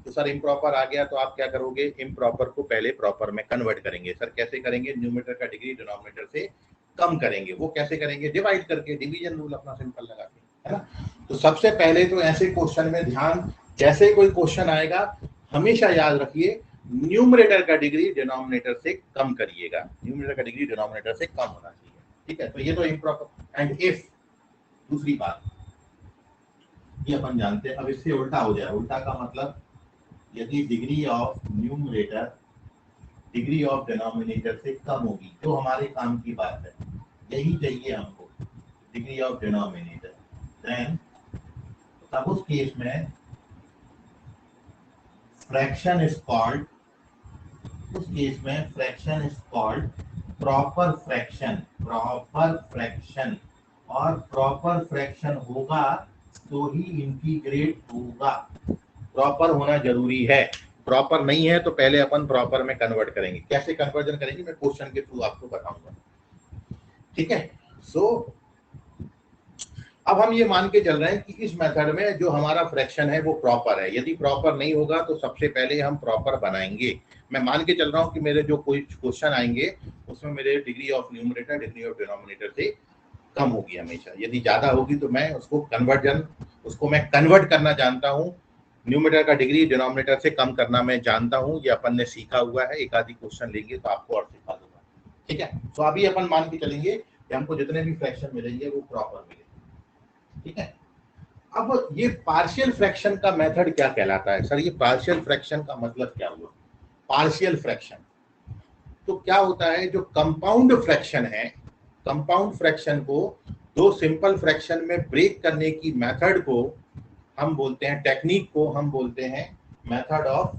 तो सर इम्प्रॉपर आ गया तो आप क्या करोगे, इम्प्रॉपर को पहले प्रॉपर में कन्वर्ट करेंगे। सर कैसे करेंगे, न्यूमरेटर का डिग्री डिनोमिनेटर से कम करेंगे। वो कैसे करेंगे, डिवाइड करके, डिवीजन रूल अपना सिंपल लगा के, है ना। तो सबसे पहले तो ऐसे क्वेश्चन में ध्यान, जैसे कोई क्वेश्चन आएगा हमेशा याद रखिए न्यूमरेटर का डिग्री डिनोमिनेटर से कम करिएगा, न्यूमरेटर का डिग्री डिनोमिनेटर से कम होना चाहिए, ठीक है। तो ये तो इम्प्रॉपर। एंड इफ, दूसरी बात ये अपन जानते हैं, अब इससे उल्टा हो जाए। उल्टा का मतलब यदि degree of numerator degree of denominator से कम होगी तो हमारे काम की बात है, यही चाहिए हमको, डिग्री ऑफ डिनोमिनेटर। देन तब उस केस में फ्रैक्शन इज कॉल्ड, उस केस में fraction is called proper fraction, proper fraction. और प्रॉपर फ्रैक्शन होगा तो ही इंटीग्रेट होगा, प्रॉपर होना जरूरी है। प्रॉपर नहीं है तो पहले अपन प्रॉपर में कन्वर्ट करेंगे। कैसे कन्वर्जन करेंगे मैं क्वेश्चन के थ्रू आपको बताऊंगा, ठीक है। सो अब हम ये मान के चल रहे हैं कि इस मेथड में जो हमारा फ्रैक्शन है वो प्रॉपर है। यदि प्रॉपर नहीं होगा तो सबसे पहले हम प्रॉपर बनाएंगे। मैं मान के चल रहा हूँ कि मेरे जो कोई क्वेश्चन आएंगे उसमें मेरे degree of numerator degree of denominator से कम होगी हमेशा। यदि ज्यादा होगी तो मैं उसको कन्वर्ट करना जानता हूँ। न्यूमरेटर का डिग्री डिनोमिनेटर से कम करना मैं जानता हूँ, ये अपन ने सीखा हुआ है। एक आधी क्वेश्चन लेंगे तो आपको और सिखा दूंगा, ठीक है। तो अभी अपन मान के चलेंगे कि हमको जितने भी फ्रैक्शन मिलेंगे वो प्रॉपर मिलेंगे, ठीक है। अब ये पार्शियल फ्रैक्शन का मेथड क्या कहलाता है? सर ये पार्शियल फ्रैक्शन का मतलब क्या हुआ? पार्शियल फ्रैक्शन तो क्या होता है, जो कंपाउंड फ्रैक्शन है, कंपाउंड फ्रैक्शन को दो सिंपल फ्रैक्शन में ब्रेक करने की मेथड को हम बोलते हैं, टेक्निक को हम बोलते हैं method of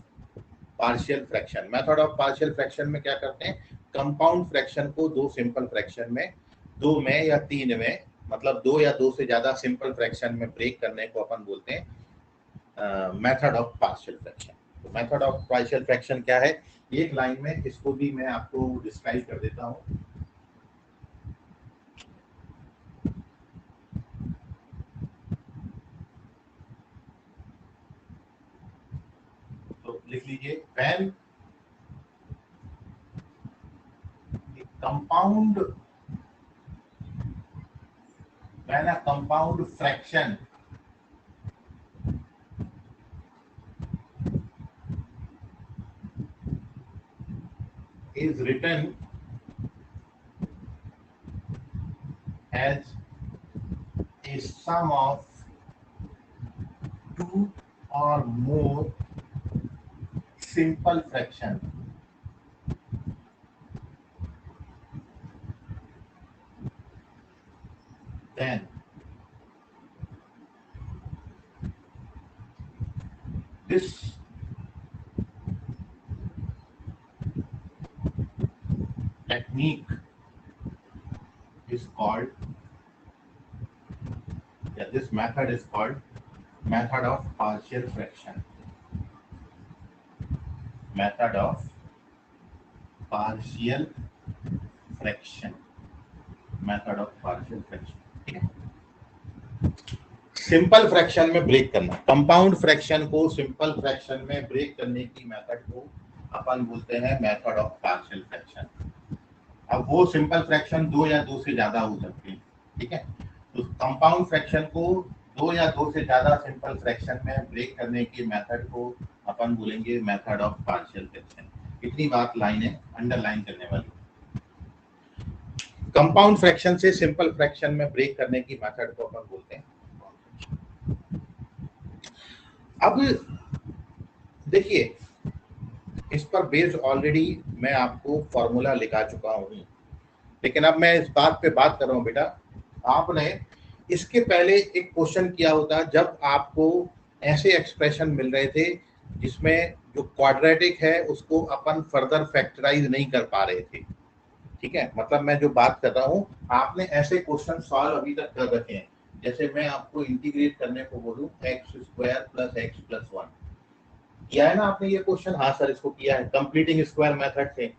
partial fraction. Method of partial fraction में क्या करते हैं, कंपाउंड फ्रैक्शन को दो सिंपल फ्रैक्शन में, दो में या तीन में, मतलब दो या दो से ज्यादा सिंपल फ्रैक्शन में ब्रेक करने को अपन बोलते हैं मेथड ऑफ पार्शियल फ्रैक्शन। तो मेथड ऑफ पार्शियल फ्रैक्शन क्या है, एक लाइन में इसको भी मैं आपको डिस्क्राइब कर देता हूँ। तो लिख लीजिए, when a compound fraction is written as a sum of two or more simple fraction, then this technique is called, this method is called method of partial fraction. Method of partial fraction. Method of partial fraction. ठीक है। Simple fraction में break करना, compound fraction को simple fraction में break करने की method को अपन बोलते हैं मेथड ऑफ पार्शियल फ्रैक्शन। अब वो सिंपल फ्रैक्शन दो या दो से ज्यादा हो सकते हैं, ठीक है। तो कंपाउंड फ्रैक्शन को दो या दो से ज्यादा सिंपल फ्रैक्शन में ब्रेक करने की मेथड को अपन बोलेंगे मेथड ऑफ पार्शियल फ्रैक्शन। कितनी बात लाइन है अंडरलाइन करने वाली। कंपाउंड फ्रैक्शन से सिंपल फ्रैक्शन में ब्रेक करने की मेथड को अपन बोलते हैं। अब देखिए, इस पर बेस्ड ऑलरेडी मैं आपको फॉर्मूला लिखा चुका हूं, लेकिन अब मैं इस बात पे बात कर रहा हूं। बेटा आपने इसके पहले एक क्वेश्चन किया होता जब आपको ऐसे एक्सप्रेशन मिल रहे थे जिसमें जो क्वाड्रेटिक है उसको अपन फर्दर फैक्टराइज नहीं कर पा रहे थे, ठीक है। मतलब मैं जो बात कर रहा हूँ, आपने ऐसे क्वेश्चन सॉल्व अभी तक कर रखे हैं। जैसे मैं आपको इंटीग्रेट करने को बोलूं x² + x + 1, किया है ना आपने ये क्वेश्चन? हाँ सर इसको किया है, कंप्लीटिंग स्क्वायर मेथड से।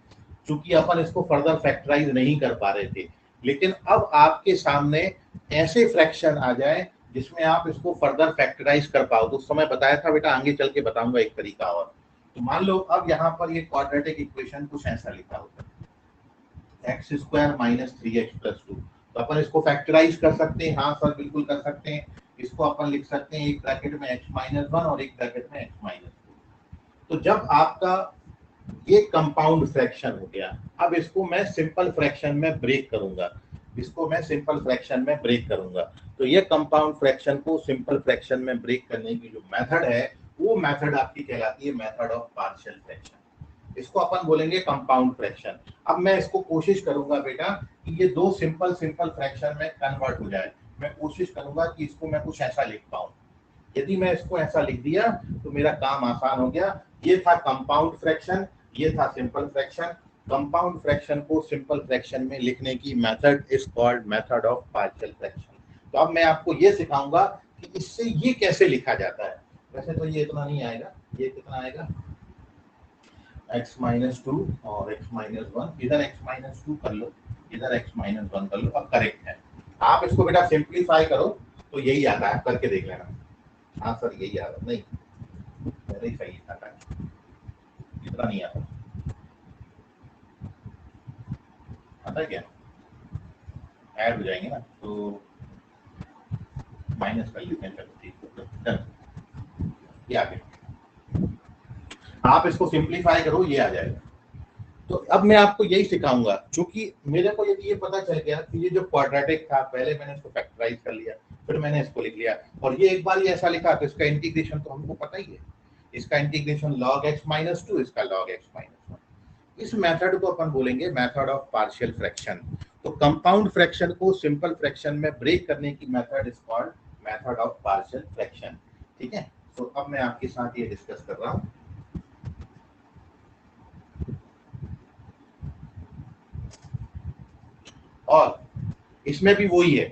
चूंकि अपन इसको फर्दर फैक्टराइज नहीं कर पा रहे थे, लेकिन अब आपके सामने ऐसे फ्रैक्शन आ जाए जिसमें आप इसको फर्दर फैक्टराइज कर पाओ, तो उस समय बताया था बेटा, आगे चल के बताऊंगा एक तरीका और। तो मान लो अब यहाँ पर ये क्वाड्रेटिक इक्वेशन कुछ ऐसा लिखा होता है, x² - 3x + 2। तो अपन इसको फैक्टराइज कर सकते हैं, हाँ सर बिल्कुल कर सकते हैं। इसको अपन लिख सकते हैं एक ब्रैकेट में x - 1 और एक ब्रैकेट में x - 2। तो जब आपका ये कंपाउंड फ्रैक्शन हो गया, अब इसको मैं सिंपल फ्रैक्शन में ब्रेक करूंगा, इसको मैं सिंपल फ्रैक्शन में ब्रेक करूंगा। तो ये कंपाउंड फ्रैक्शन को सिंपल फ्रैक्शन में ब्रेक करने की जो मेथड है, वो मेथड आपकी कहलाती है मेथड ऑफ पार्शियल फ्रैक्शन। इसको अपन बोलेंगे कंपाउंड फ्रैक्शन। अब मैं इसको कोशिश करूंगा बेटा कि ये दो सिंपल फ्रैक्शन में कन्वर्ट हो जाए। मैं कोशिश करूंगा कि इसको मैं कुछ ऐसा लिख पाऊं। यदि मैं इसको ऐसा लिख दिया तो मेरा काम आसान हो गया। ये था कंपाउंड फ्रैक्शन, ये था सिंपल फ्रैक्शन। कंपाउंड फ्रैक्शन को सिंपल फ्रैक्शन में लिखने की method is called method of partial fraction. तो अब मैं आपको ये सिखाऊंगा कि इससे ये कैसे लिखा जाता है। वैसे तो ये इतना नहीं आएगा, ये कितना आएगा, x - 2 और x - 1। इधर x - 2 कर लो, इधर x - 1 कर लो, अब करेक्ट है। आप इसको बेटा सिंप्लीफाई करो तो यही आता है, करके देख लेना। हाँ सर यही आता, नहीं पहले ही सही आता है, इतना नहीं आता। आता है क्या, ऐड हो जाएंगे ना तो माइनस कर लेते हैं, चलो ठीक है डन। ये आ गया, आप इसको सिंप्लीफाई करो, ये आ जाएगा। तो अब मैं आपको यही सिखाऊंगा, क्योंकि मेरे को यदि ये पता चल गया कि ये जो क्वाड्रेटिक था, पहले मैंने इसको फैक्टराइज कर लिया, फिर मैंने इसको लिख लिया, और ये एक बार ये ऐसा लिखा तो इसका इंटीग्रेशन तो हमको पता ही है, इसका इंटीग्रेशन log x माइनस 2, इसका log x माइनस 1। इस मेथड को अपन बोलेंगे मेथड ऑफ पार्शियल फ्रैक्शन। तो कंपाउंड फ्रैक्शन को सिंपल फ्रैक्शन में ब्रेक करने की method is called method of partial fraction. ठीक है, तो अब मैं आपके साथ ये डिस्कस कर रहा हूँ। और इसमें भी वही है,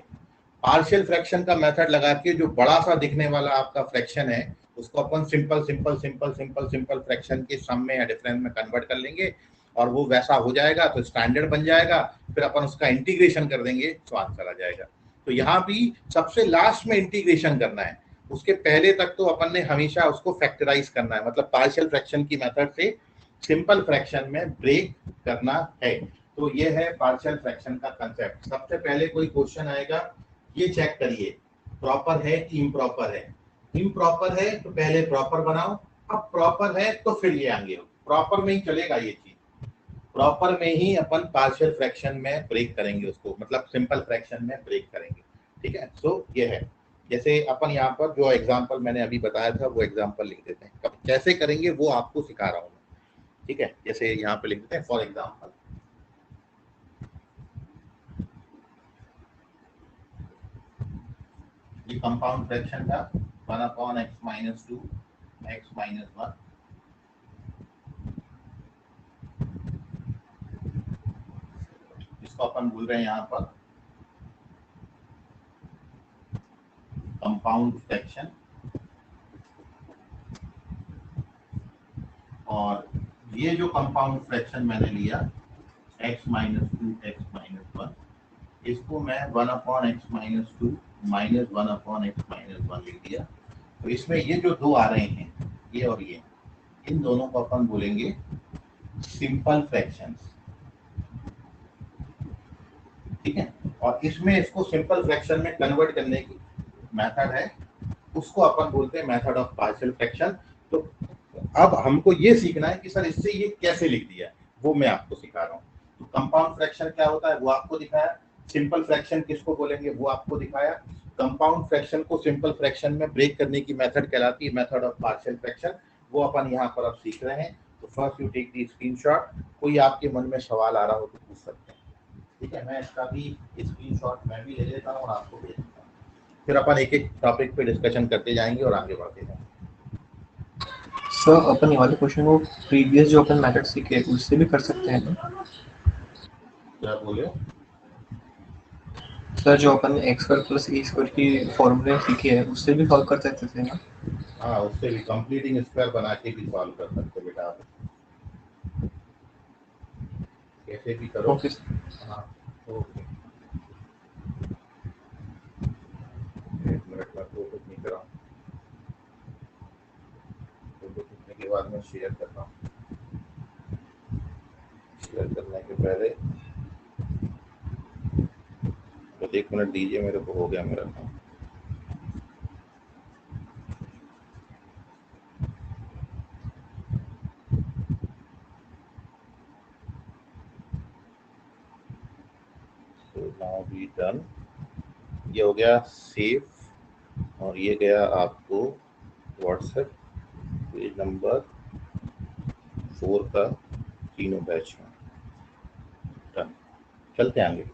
पार्शियल फ्रैक्शन का मेथड लगा के जो बड़ा सा दिखने वाला आपका फ्रैक्शन है उसको अपन simple simple simple simple simple fraction के सम में या डिफरेंस में कन्वर्ट कर लेंगे, और वो वैसा हो जाएगा तो स्टैंडर्ड बन जाएगा, फिर अपन उसका इंटीग्रेशन कर देंगे तो आंसर आ जाएगा। तो यहाँ भी सबसे लास्ट में इंटीग्रेशन करना है, उसके पहले तक तो अपन ने हमेशा उसको फैक्टराइज करना है, मतलब पार्शियल फ्रैक्शन की मेथड से सिंपल फ्रैक्शन में ब्रेक करना है। तो ये है पार्शियल फ्रैक्शन का कंसेप्ट। सबसे पहले कोई क्वेश्चन आएगा, ये चेक करिए प्रॉपर है कि इम्प्रॉपर है। इम्प्रॉपर है तो पहले प्रॉपर बनाओ, अब प्रॉपर है तो फिर ये आगे प्रॉपर में ही चलेगा। ये चीज प्रॉपर में ही अपन पार्शियल फ्रैक्शन में ब्रेक करेंगे उसको, मतलब सिंपल फ्रैक्शन में ब्रेक करेंगे। ठीक है, सो ये है, जैसे अपन यहाँ पर जो एग्जांपल मैंने अभी बताया था वो एग्जांपल लिख देते हैं, कब कैसे करेंगे वो आपको सिखा रहा हूँ मैं। ठीक है, जैसे यहाँ पे लिख देते हैं फॉर एग्जाम्पल, ये कंपाउंड फ्रैक्शन था 1/x माइनस 2 x माइनस 1। इसको अपन बोल रहे हैं यहाँ पर कंपाउंड फ्रैक्शन, और ये जो कंपाउंड फ्रैक्शन मैंने लिया x माइनस 2 x माइनस 1, इसको मैं 1/x minus 2 minus 1/x minus 1 लिख दिया। तो इसमें ये जो दो आ रहे हैं, ये और ये, इन दोनों को अपन बोलेंगे सिंपल फ्रैक्शंस। ठीक है, और इसमें इसको सिंपल फ्रैक्शन में कन्वर्ट करने की मेथड है, उसको अपन बोलते हैं मेथड ऑफ पार्शियल फ्रैक्शन। तो अब हमको ये सीखना है कि सर इससे ये कैसे लिख दिया, वो मैं आपको सिखा रहा हूँ। तो कंपाउंड फ्रैक्शन क्या होता है वो आपको दिखाया, सिंपल फ्रैक्शन किसको बोलेंगे वो आपको दिखाया। कंपाउंड फ्रैक्शन को सिंपल फ्रैक्शन में ब्रेक करने की मेथड कहलाती है मेथड ऑफ पार्शियल फ्रैक्शन, वो अपन यहाँ पर अब सीख रहे हैं। तो first you take the screenshot, कोई आपके मन में सवाल आ रहा हो तो पूछ सकते हैं। ठीक है, मैं इसका भी स्क्रीनशॉट मैं भी ले लेता हूँ और आपको भेज देता हूँ, फिर अपन एक एक टॉपिक पे डिस्कशन करते जाएंगे और आगे बढ़ते जाएंगे। सर अपन ये वाले क्वेश्चन को प्रीवियस जो अपन मेथड सीखे उससे भी कर सकते हैं ना? क्या बोले सर जो अपन x स्क्वायर प्लस ए स्क्वायर की फॉर्मूले सीखे हैं उससे भी सॉल्व कर सकते थे ना? हाँ, उससे भी कंप्लीटिंग स्क्वायर बना के भी सॉल्व कर सकते हो बेटा आप, कैसे भी करो। ओके हाँ ओके, एक मिनट में फोटो नहीं करा, फोटो खींचने के बाद मैं शेयर करता हूँ। शेयर करने के पहले तो 1 मिनट दीजिए मेरे को, हो गया मेरा काम। So now we done, ये हो गया सेव, और ये गया आपको व्हाट्सएप पेज नंबर 4 का तीनों बैच में। डन, चलते हैं आगे,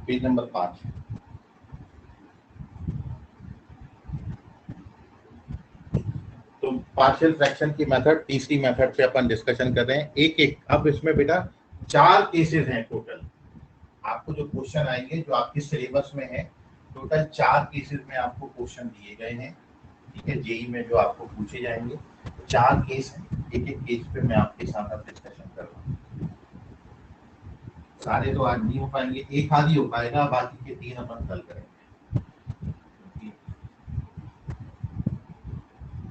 पेज नंबर 5। तो पार्शियल फ्रैक्शन की मेथड, तीसरी मेथड पे अपन डिस्कशन कर रहे हैं एक एक। अब इसमें बेटा 4 केसेस हैं टोटल, आपको जो क्वेश्चन आएंगे जो आपके सिलेबस में है, टोटल 4 केसेस में आपको क्वेश्चन दिए गए हैं। ठीक है, जेई में जो आपको पूछे जाएंगे 4 केस हैं, एक एक केस पे मैं आपके साथ अब डिस्कशन कर रहा हूँ। सारे तो आज नहीं हो पाएंगे, एक आधी हो पाएगा, बाकी के 3 अपन कल करेंगे।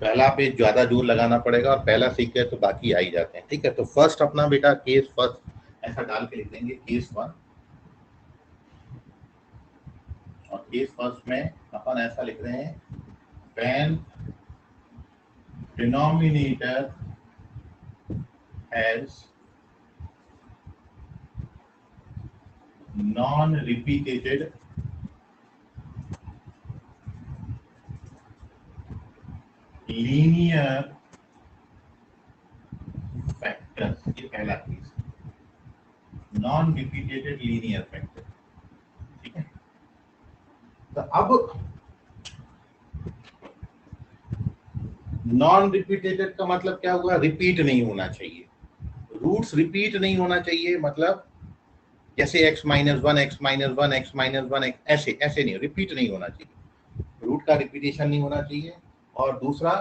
पहला पे ज्यादा जोर लगाना पड़ेगा और पहला सीख गए तो बाकी आ ही जाते हैं। ठीक है, तो फर्स्ट अपना बेटा केस फर्स्ट ऐसा डाल के लिख देंगे केस 1, और केस फर्स्ट में अपन ऐसा लिख रहे हैं when denominator has non repeated linear factors, ये पहला case, non repeated linear factor. ठीक है, तो अब नॉन रिपीटेड का मतलब क्या हुआ? रिपीट नहीं होना चाहिए, रूट्स रिपीट नहीं होना चाहिए, मतलब जैसे x minus one x minus one x minus one ऐसे ऐसे नहीं, रिपीट नहीं होना चाहिए, रूट का रिपीटेशन नहीं होना चाहिए। और दूसरा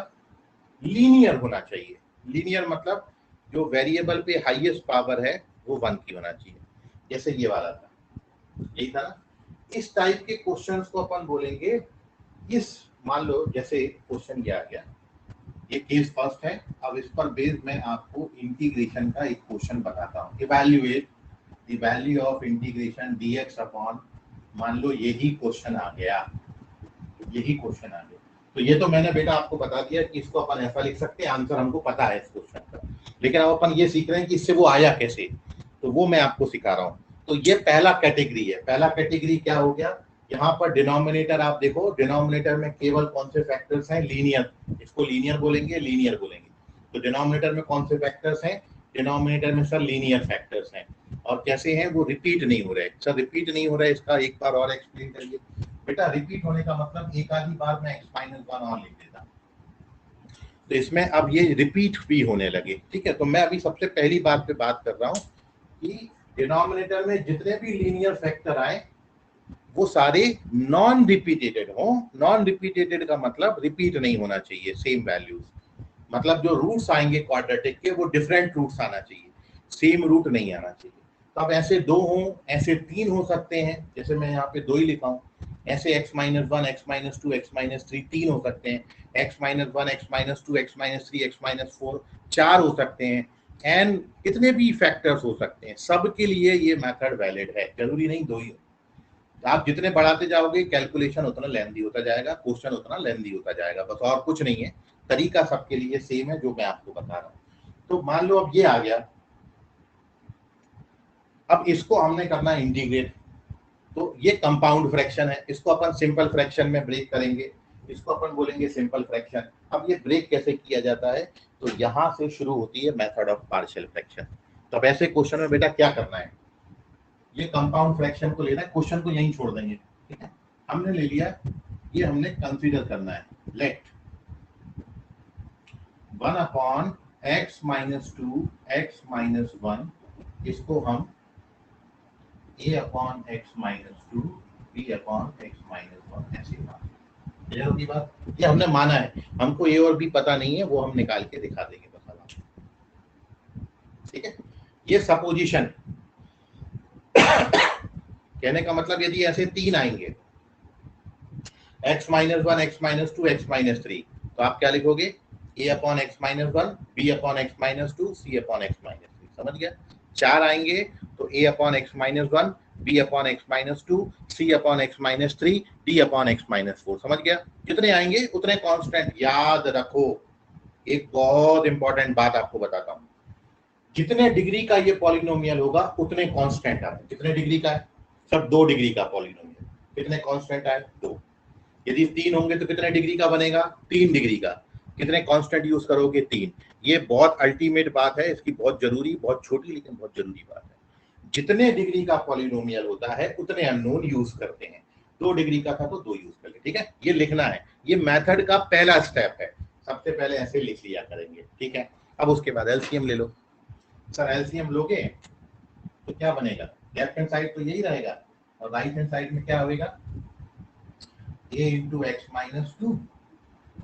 लीनियर होना चाहिए, लीनियर मतलब जो वेरिएबल पे हाईएस्ट पावर है वो 1 की होना चाहिए, जैसे ये वाला था, यही था ना। इस टाइप के क्वेश्चंस को अपन बोलेंगे इस, मान लो जैसे क्वेश्चन ये आ गया, ये केस फर्स्ट है। अब इस पर बेस्ड मैं आपको इंटीग्रेशन का एक क्वेश्चन बताता हूँ, evaluate the value of integration dx upon, मान लो यही क्वेश्चन आ गया, यही क्वेश्चन आ गया, तो ये तो मैंने बेटा आपको बता दिया कि इसको अपन ऐसा लिख सकते हैं, आंसर हमको पता है इस क्वेश्चन का, लेकिन अब अपन ये सीख रहे हैं कि इससे वो आया कैसे, तो वो मैं आपको सिखा रहा हूँ। तो ये पहला कैटेगरी है। पहला कैटेगरी क्या हो गया? यहाँ पर डिनोमिनेटर आप देखो, डिनोमिनेटर में केवल कौन से फैक्टर्स हैं? लीनियर, इसको लीनियर बोलेंगे, लीनियर बोलेंगे। तो डिनोमिनेटर में कौन से फैक्टर्स हैं? डिनोमिनेटर में सर लीनियर फैक्टर्स हैं। और कैसे हैं वो? रिपीट नहीं हो रहे। सर रिपीट नहीं हो रहा है, इसका एक बार और एक्सप्लेन करिए। बेटा रिपीट होने का मतलब एक आधी बार में x-1 और लिख देता, तो इसमें अब ये रिपीट भी होने लगे। ठीक है, तो मैं अभी सबसे पहली बात पे बात कर रहा हूँ कि डिनोमिनेटर में जितने भी लीनियर फैक्टर आए वो सारे नॉन रिपीटेड हो। नॉन रिपीटेड का मतलब रिपीट नहीं होना चाहिए सेम वैल्यूज, मतलब जो रूट्स आएंगे क्वाड्रेटिक के वो डिफरेंट रूट्स आना चाहिए, सेम रूट नहीं आना चाहिए। तो अब ऐसे 2 हों, ऐसे 3 हो सकते हैं, जैसे मैं यहाँ पे 2 ही लिखा हूँ, ऐसे x-1 x-2 x-3 3 हो सकते हैं, x-1 x-2 x-3 x-4 4 हो सकते हैं, एन कितने भी फैक्टर्स हो सकते हैं, सबके लिए ये मेथड वैलिड है, जरूरी नहीं 2 ही हो। आप जितने बढ़ाते जाओगे कैलकुलेशन उतना लेंथी होता जाएगा, क्वेश्चन उतना लेंथी होता जाएगा, बस और कुछ नहीं है, तरीका सबके लिए सेम है जो मैं आपको बता रहा हूँ। तो मान लो अब ये आ गया, अब इसको हमने करना है इंटीग्रेट, तो ये कंपाउंड फ्रैक्शन है, इसको अपन सिंपल फ्रैक्शन में ब्रेक करेंगे, इसको अपन बोलेंगे सिंपल फ्रैक्शन। अब ये ब्रेक कैसे किया जाता है? तो यहाँ से शुरू होती है मेथड ऑफ पार्शियल फ्रैक्शन। तो अब ऐसे क्वेश्चन में बेटा क्या करना है? ये कंपाउंड फ्रैक्शन को लेना है, क्वेश्चन को यहीं छोड़ देंगे। ठीक है, हमने ले लिया, ये हमने कंसीडर करना है, लेट 1 अपॉन x-2 x-1, इसको हम a upon x-2 b upon x-1 ऐसे क्लियर होगी बात? ये हमने माना है, हमको a और b पता नहीं है, वो हम निकाल के दिखा देंगे बस अब। ठीक है, ये सपोजिशन कहने का मतलब यदि ऐसे 3 आएंगे x-1 x-2 x-3, तो आप क्या लिखोगे? a upon x-1 b upon x-2 c upon x-3, समझ गया? 4 आएंगे तो a upon x-1 b upon x-2 c upon x-3 d upon x-4, समझ गया? जितने आएंगे उतने कांस्टेंट। याद रखो, एक बहुत इंपॉर्टेंट बात आपको बताता हूं, जितने डिग्री का ये पॉलिनोमियल होगा उतने कांस्टेंट आए। कितने डिग्री का है? सब 2 डिग्री का पॉलिनोमियल, कितने कांस्टेंट आए? 2। यदि 3 होंगे तो कितने डिग्री का बनेगा? 3 डिग्री का। कितने कांस्टेंट यूज करोगे? 3। ये बहुत अल्टीमेट बात है, इसकी बहुत जरूरी, बहुत छोटी लेकिन बहुत जरूरी बात है। जितने डिग्री का पॉलिनोमियल होता है उतने अननोन यूज करते हैं। 2 डिग्री का था तो 2 यूज कर ले। ठीक है, ये लिखना है, ये मेथड का पहला स्टेप है। सबसे पहले ऐसे लिख लिया करेंगे। ठीक है, अब उसके बाद एलसीएम ले लो। सर एलसीएम लोगे तो क्या बनेगा? लेफ्ट हैंड साइड तो यही रहेगा और राइट हैंड साइड में क्या होगा? a इंटू x-2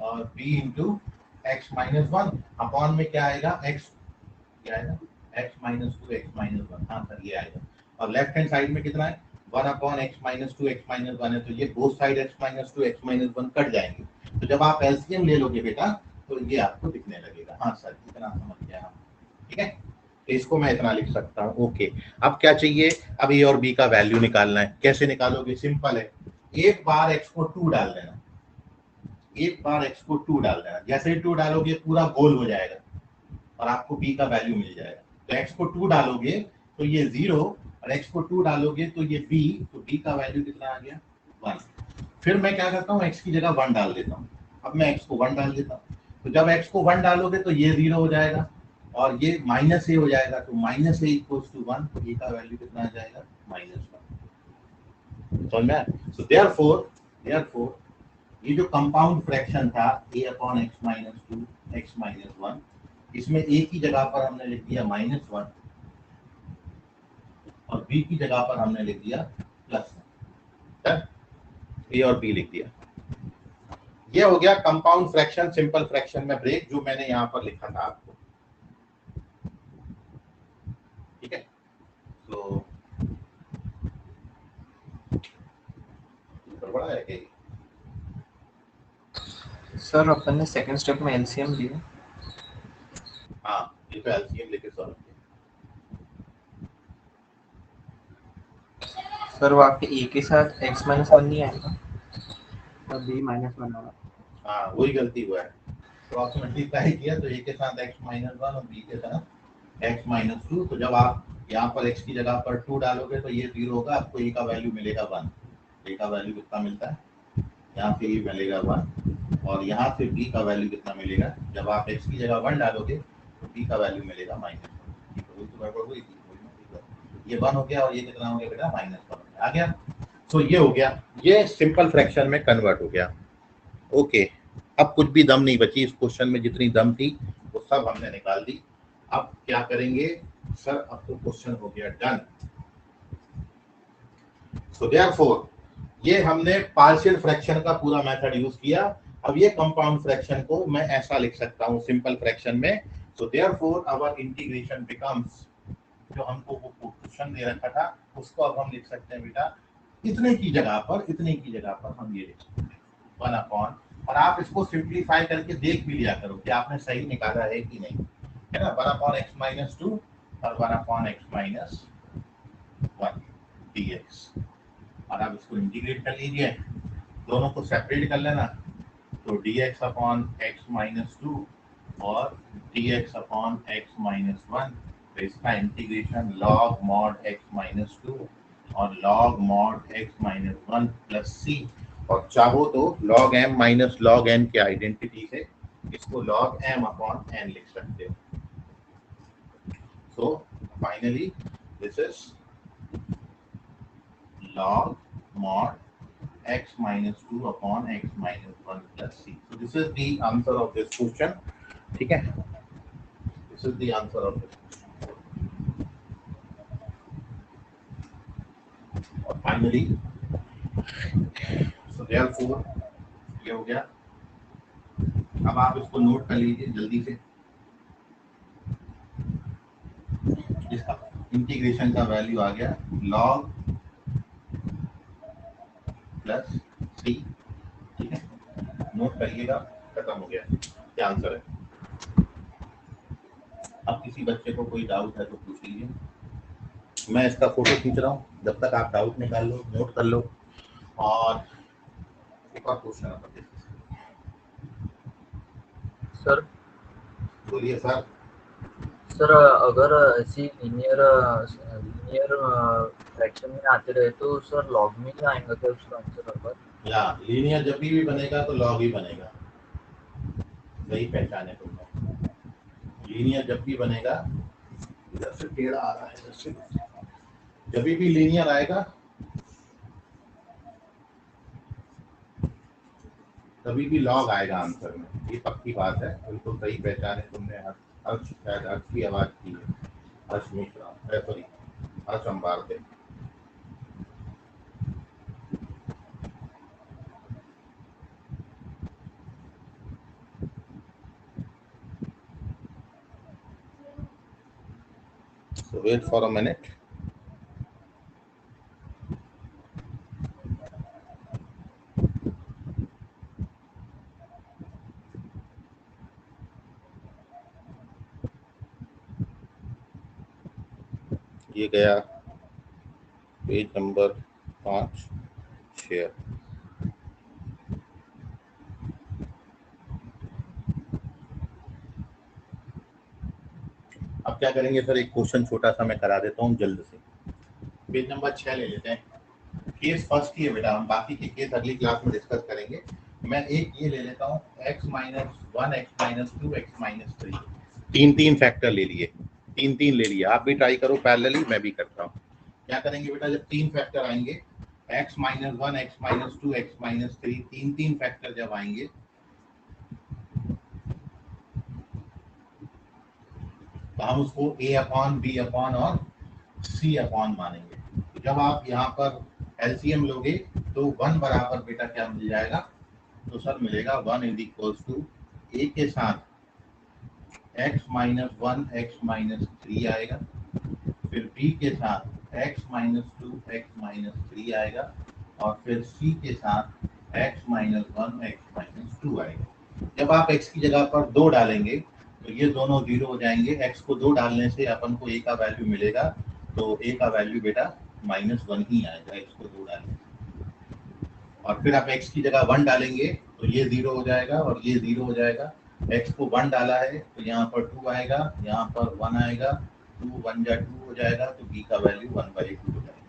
और b इंटू x-1 अपॉन में क्या आएगा? x क्या आएगा? x-2 x-1, हाँ सर ये आएगा। और लेफ्ट हैंड साइड में कितना है? 1 अपॉन x-2 x-1 है, तो ये both side x-2 x-1 cut जाएंगे। तो जब आप एलसीएम ले लोगे बेटा तो ये आपको दिखने लगेगा। हाँ सर, इतना समझ गया हम, ठीक है। तो इसको मैं इतना लिख सकता हूँ। ओके, अब क्या चाहिए, अब ए और बी का वैल्यू निकालना है। कैसे निकालोगे, सिंपल है, एक बार एक्स को 2 डाल देना, एक बार एक्स को 2 डाल देना। जैसे ही 2 डालोगे पूरा गोल हो जाएगा और आपको बी का वैल्यू मिल जाएगा। तो एक्स को 2 डालोगे तो ये 0, और एक्स को 2 डालोगे तो ये बी, तो बी का वैल्यू कितना आ गया, 1। फिर मैं क्या करता हूँ, एक्स की जगह 1 डाल देता हूँ। अब मैं एक्स को 1 डाल देता हूँ, तो जब एक्स को 1 डालोगे तो ये 0 हो जाएगा और ये माइनस ए हो जाएगा, तो माइनस ए इक्वल्स टू 1, तो ए का वैल्यू कितना आ जाएगा, -1। समझ में? सो देयरफॉर ये जो कंपाउंड फ्रैक्शन था a upon x minus 2 x minus 1, इसमें a की जगह पर हमने लिख दिया -1 और b की जगह पर हमने लिख दिया +1। a और b लिख दिया। ये हो गया कंपाउंड फ्रैक्शन सिंपल फ्रैक्शन में ब्रेक, जो मैंने यहाँ पर लिखा था आपको, ठीक है। तो गड़बड़ा है क्या? सर अपन ने सेकंड स्टेप में एलसीएम लिया। हाँ, ये तो एलसीएम लेके सॉल्व किया। सर वहाँ पे ए के साथ x माइनस 1 नहीं आएगा, तब b -1 होगा। हाँ, वही गलती हुआ है। तो आपने मल्टीप्लाई किया तो a के साथ x माइनस 1 और b के साथ x माइनस 2। तो जब आप यहाँ पर x की जगह पर 2 डालोगे तो ये 0 होगा, आपको a का वैल्यू मिलेगा 1। a का वैल्यू कितना मिलता है, यहाँ से ये मिलेगा 1 और यहाँ से b का वैल्यू कितना मिलेगा, जब आप x की जगह 1 डालोगे तो b का वैल्यू मिलेगा -1। तो गड़बड़ हुई थी, ये 1 हो गया और ये कितना हो गया बेटा, -1 आ गया। तो ये हो गया, ये सिंपल फ्रैक्शन में कन्वर्ट हो गया। ओके, अब कुछ भी दम नहीं बची इस क्वेश्चन में, जितनी दम थी वो सब हमने निकाल दी। अब क्या करेंगे सर, अब तो क्वेश्चन हो गया डन। सो देयरफॉर ये हमने पार्शियल फ्रैक्शन का पूरा मेथड यूज किया। अब ये कंपाउंड फ्रैक्शन को मैं ऐसा लिख सकता हूँ सिंपल फ्रैक्शन में। So therefore our integration becomes, जो हमको वो क्वेश्चन दे रखा था उसको अब हम लिख सकते हैं बेटा, इतने की जगह पर हम ये लिख सकते हैं 1 अपॉन, और आप इसको सिंप्लीफाई करके देख भी लिया करो कि आपने सही निकाला है कि नहीं, है ना। 1 अपॉन x माइनस 2 और 1 अपॉन x माइनस 1 dx, और आप इसको इंटीग्रेट कर लीजिए, दोनों को सेपरेट कर लेना, तो dx अपॉन x माइनस 2 और dx अपॉन x माइनस 1, तो इसका integration log mod x minus 2 और log mod x minus 1 plus c, और चाहो तो log m minus log n के आइडेंटिटी से इसको log m अपॉन n लिख सकते हो। So finally this is log mod x minus 2 upon x minus 1 plus c. So this is the answer of this question. ठीक है, this is the answer of this question. और finally, so therefore ये हो गया। अब आप इसको note कर लीजिए जल्दी से। इसका इंटीग्रेशन का वैल्यू आ गया log प्लस सी, ठीक है, नोट करिएगा, खत्म हो गया। क्या आंसर है? अब किसी बच्चे को कोई डाउट है तो पूछ लीजिए। मैं इसका फोटो खींच रहा हूँ, जब तक आप डाउट निकाल लो, नोट कर लो। और एक और क्वेश्चन आप सर बोलिए सर। सर अगर ऐसी लीनियर फ्रैक्शन में आते रहे तो सर लॉग में ही आएगा क्या उसका आंसर अगर? या लीनियर जब भी बनेगा तो लॉग ही बनेगा, सही पहचाने तुमने। लीनियर जब भी बनेगा, इधर से टेढ़ा आ रहा है, इधर से, जब भी लीनियर आएगा तभी भी लॉग आएगा आंसर में, ये पक्की बात है। बिल्कुल सही पहचाने तुमने। हर्ष, शायद हर्ष की आवाज की है, Harsh Mishra, sorry Harsh Ambarte. So wait for a minute. ये गया पेज नंबर 5 शेयर। अब क्या करेंगे सर, एक क्वेश्चन छोटा सा मैं करा देता हूँ जल्द से। पेज नंबर 6 ले लेते हैं। केस फर्स्ट ही है बेटा, हम बाकी के केस अगली क्लास में डिस्कस करेंगे। मैं एक ये ले लेता हूँ x - 1 x - 2 x - 3। तीन फैक्टर ले लिए, तीन ले लिए। आप भी ट्राई करो पैरेलली, मैं भी करता हूँ। क्या करेंगे बेटा, जब तीन फैक्टर आएंगे x - 1 x - 2 x - 3, तीन फैक्टर जब आएंगे तो हम उसको a अपॉन b अपॉन और c अपॉन मानेंगे। जब आप यहाँ पर एलसीएम लोगे तो 1 बराबर बेटा क्या मिल जाएगा, तो सर मिलेगा 1 = a के साथ x - 1 x - 3 आएगा, फिर b के साथ x - 2 x - 3 आएगा, और फिर c के साथ x - 1 x - 2 आएगा। जब आप x की जगह पर 2 डालेंगे तो ये दोनों 0 हो जाएंगे। x को 2 डालने से अपन को a का वैल्यू मिलेगा, तो a का वैल्यू बेटा -1 ही आएगा x को 2 डालने। और फिर आप x की जगह 1 डालेंगे तो ये 0 हो जाएगा और ये 0 हो जाएगा। x को 1 डाला है तो यहाँ पर 2 आएगा, यहाँ पर 1 आएगा, 2 1 जा 2 हो जाएगा, तो b का वैल्यू 1/2 हो जाएगा।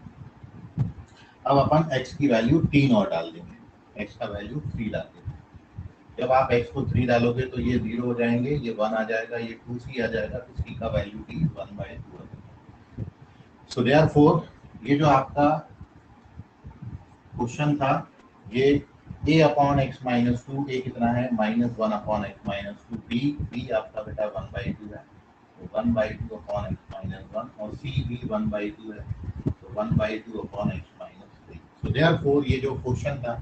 अब अपन x की वैल्यू 3 और डाल देंगे, x का वैल्यू 3 डाल देंगे। जब आप x को 3 डालोगे तो ये 0 हो जाएंगे, ये 1 आ जाएगा, ये 2c आ जाएगा, तो c का वैल्यू भी 1/2 हो जाएगा। सो देयरफॉर ये जो आपका क्वेश्चन था, ये a अपॉन x - 2, a कितना है -1 अपॉन x - 2, b आपका बेटा 1/2 है, तो 1/2 अपॉन x - 1, और c भी 1/2 है, तो 1/2 अपॉन x - 3। सो देयरफॉर ये जो क्वेश्चन था,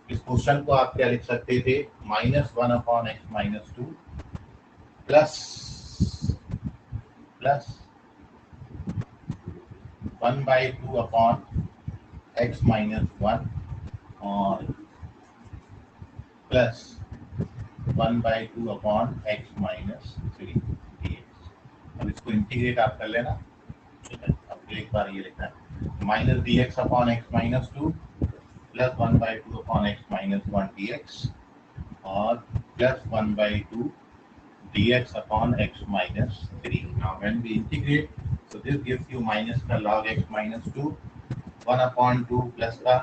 इस क्वेश्चन को आप क्या लिख सकते थे, -1 upon x - 2 plus 1/2 upon x - 1 और प्लस 1/2 अपॉन x - 3 dx। अब इसको इंटीग्रेट आप कर लेना। अब एक बार ये लिखना है -dx upon x - 2 plus 1/2 upon x - 1 dx और plus 1/2 dx upon x - 3. Now when we integrate, so this gives you minus का log x - 2, 1 upon 2 plus का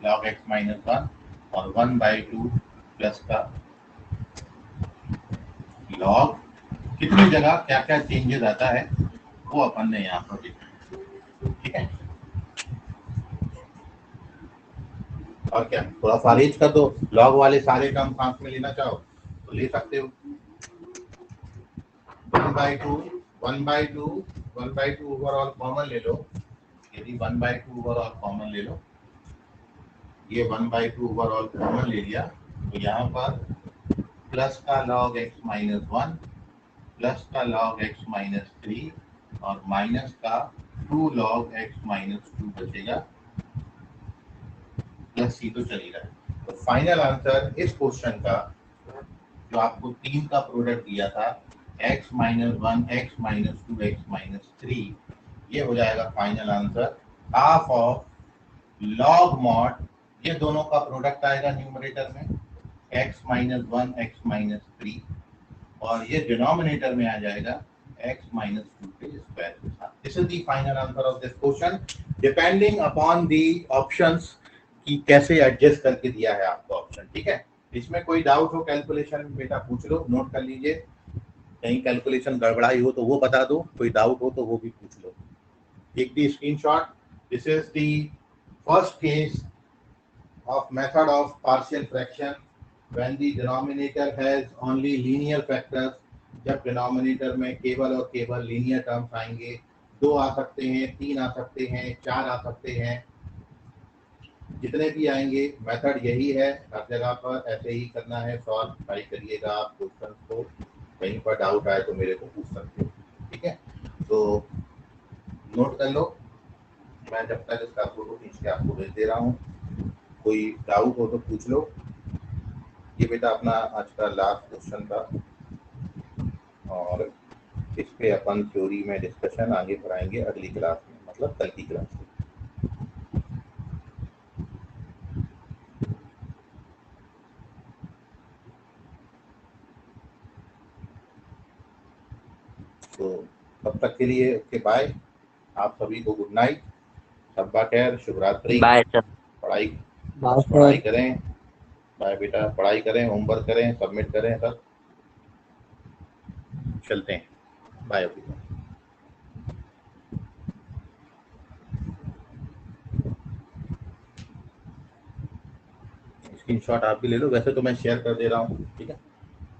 log x - 1 और 1/2 plus का log, कितनी जगह क्या क्या चेंजेस आता है वो अपन ने यहाँ पर देखा। ठीक है, और क्या थोड़ा सा अरेंज कर दो, लॉग वाले सारे टर्म साथ में लेना चाहो तो ले सकते हो। 1/2 ओवरऑल कॉमन ले लो, यदि 1/2 ओवरऑल कॉमन ले लो, ये 1/2 ओवरऑल कॉमन ले लिया, तो यहाँ पर प्लस का log x - 1 प्लस का log x - 3 और माइनस का 2 log x - 2 बचेगा, प्लस c तो चलेगा। तो फाइनल आंसर इस क्वेश्चन का जो आपको 3 का प्रोडक्ट दिया था x - 1 x - 2 x - 3, ये हो जाएगा final answer half of log mod, ये दोनों का प्रोडक्ट आएगा न्यूमरेटर में x - 1 x - 3 और ये डिनोमिनेटर में आ जाएगा x - 2 के स्क्वायर के साथ। This is the final answer of this question depending upon the options कि कैसे एडजस्ट करके दिया है आपको ऑप्शन। ठीक है, इसमें कोई डाउट हो कैलकुलेशन में बेटा पूछ लो, नोट कर लीजिए, कहीं कैलकुलेशन गड़बड़ाई हो तो वो बता दो, कोई डाउट हो तो वो भी पूछ लो। Take the screenshot. This is the first case of method of partial fraction when the denominator has only linear factors। जब डिनोमिनेटर में केवल और केवल लीनियर टर्म्स आएंगे, 2 आ सकते हैं, 3 आ सकते हैं, 4 आ सकते हैं, जितने भी आएंगे मेथड यही है, हर जगह पर ऐसे ही करना है, सॉल्व ट्राई करिएगा आप क्वेश्चन को, कहीं पर डाउट आए तो मेरे को पूछ सकते हो। ठीक है, तो नोट कर लो, मैं जब तक इसका फोटो खींच के आपको भेज दे रहा हूँ, कोई डाउट हो तो पूछ लो। ये बेटा अपना आज का लास्ट क्वेश्चन था और इस पे अपन थ्योरी में डिस्कशन आगे बढ़ाएंगे अगली क्लास में, मतलब कल की क्लास में। तो तब तक के लिए ओके बाय, आप सभी को गुड नाइट, शब्बा खैर, शुभ रात्रि। Bye sir. पढ़ाई बात पढ़ाई करें, बाय बेटा, पढ़ाई करें, होमवर्क करें, सबमिट करें, सब चलते हैं, बाय एवरीवन। स्क्रीनशॉट आप भी ले लो, वैसे तो मैं शेयर कर दे रहा हूँ, ठीक है,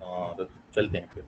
और चलते हैं फिर।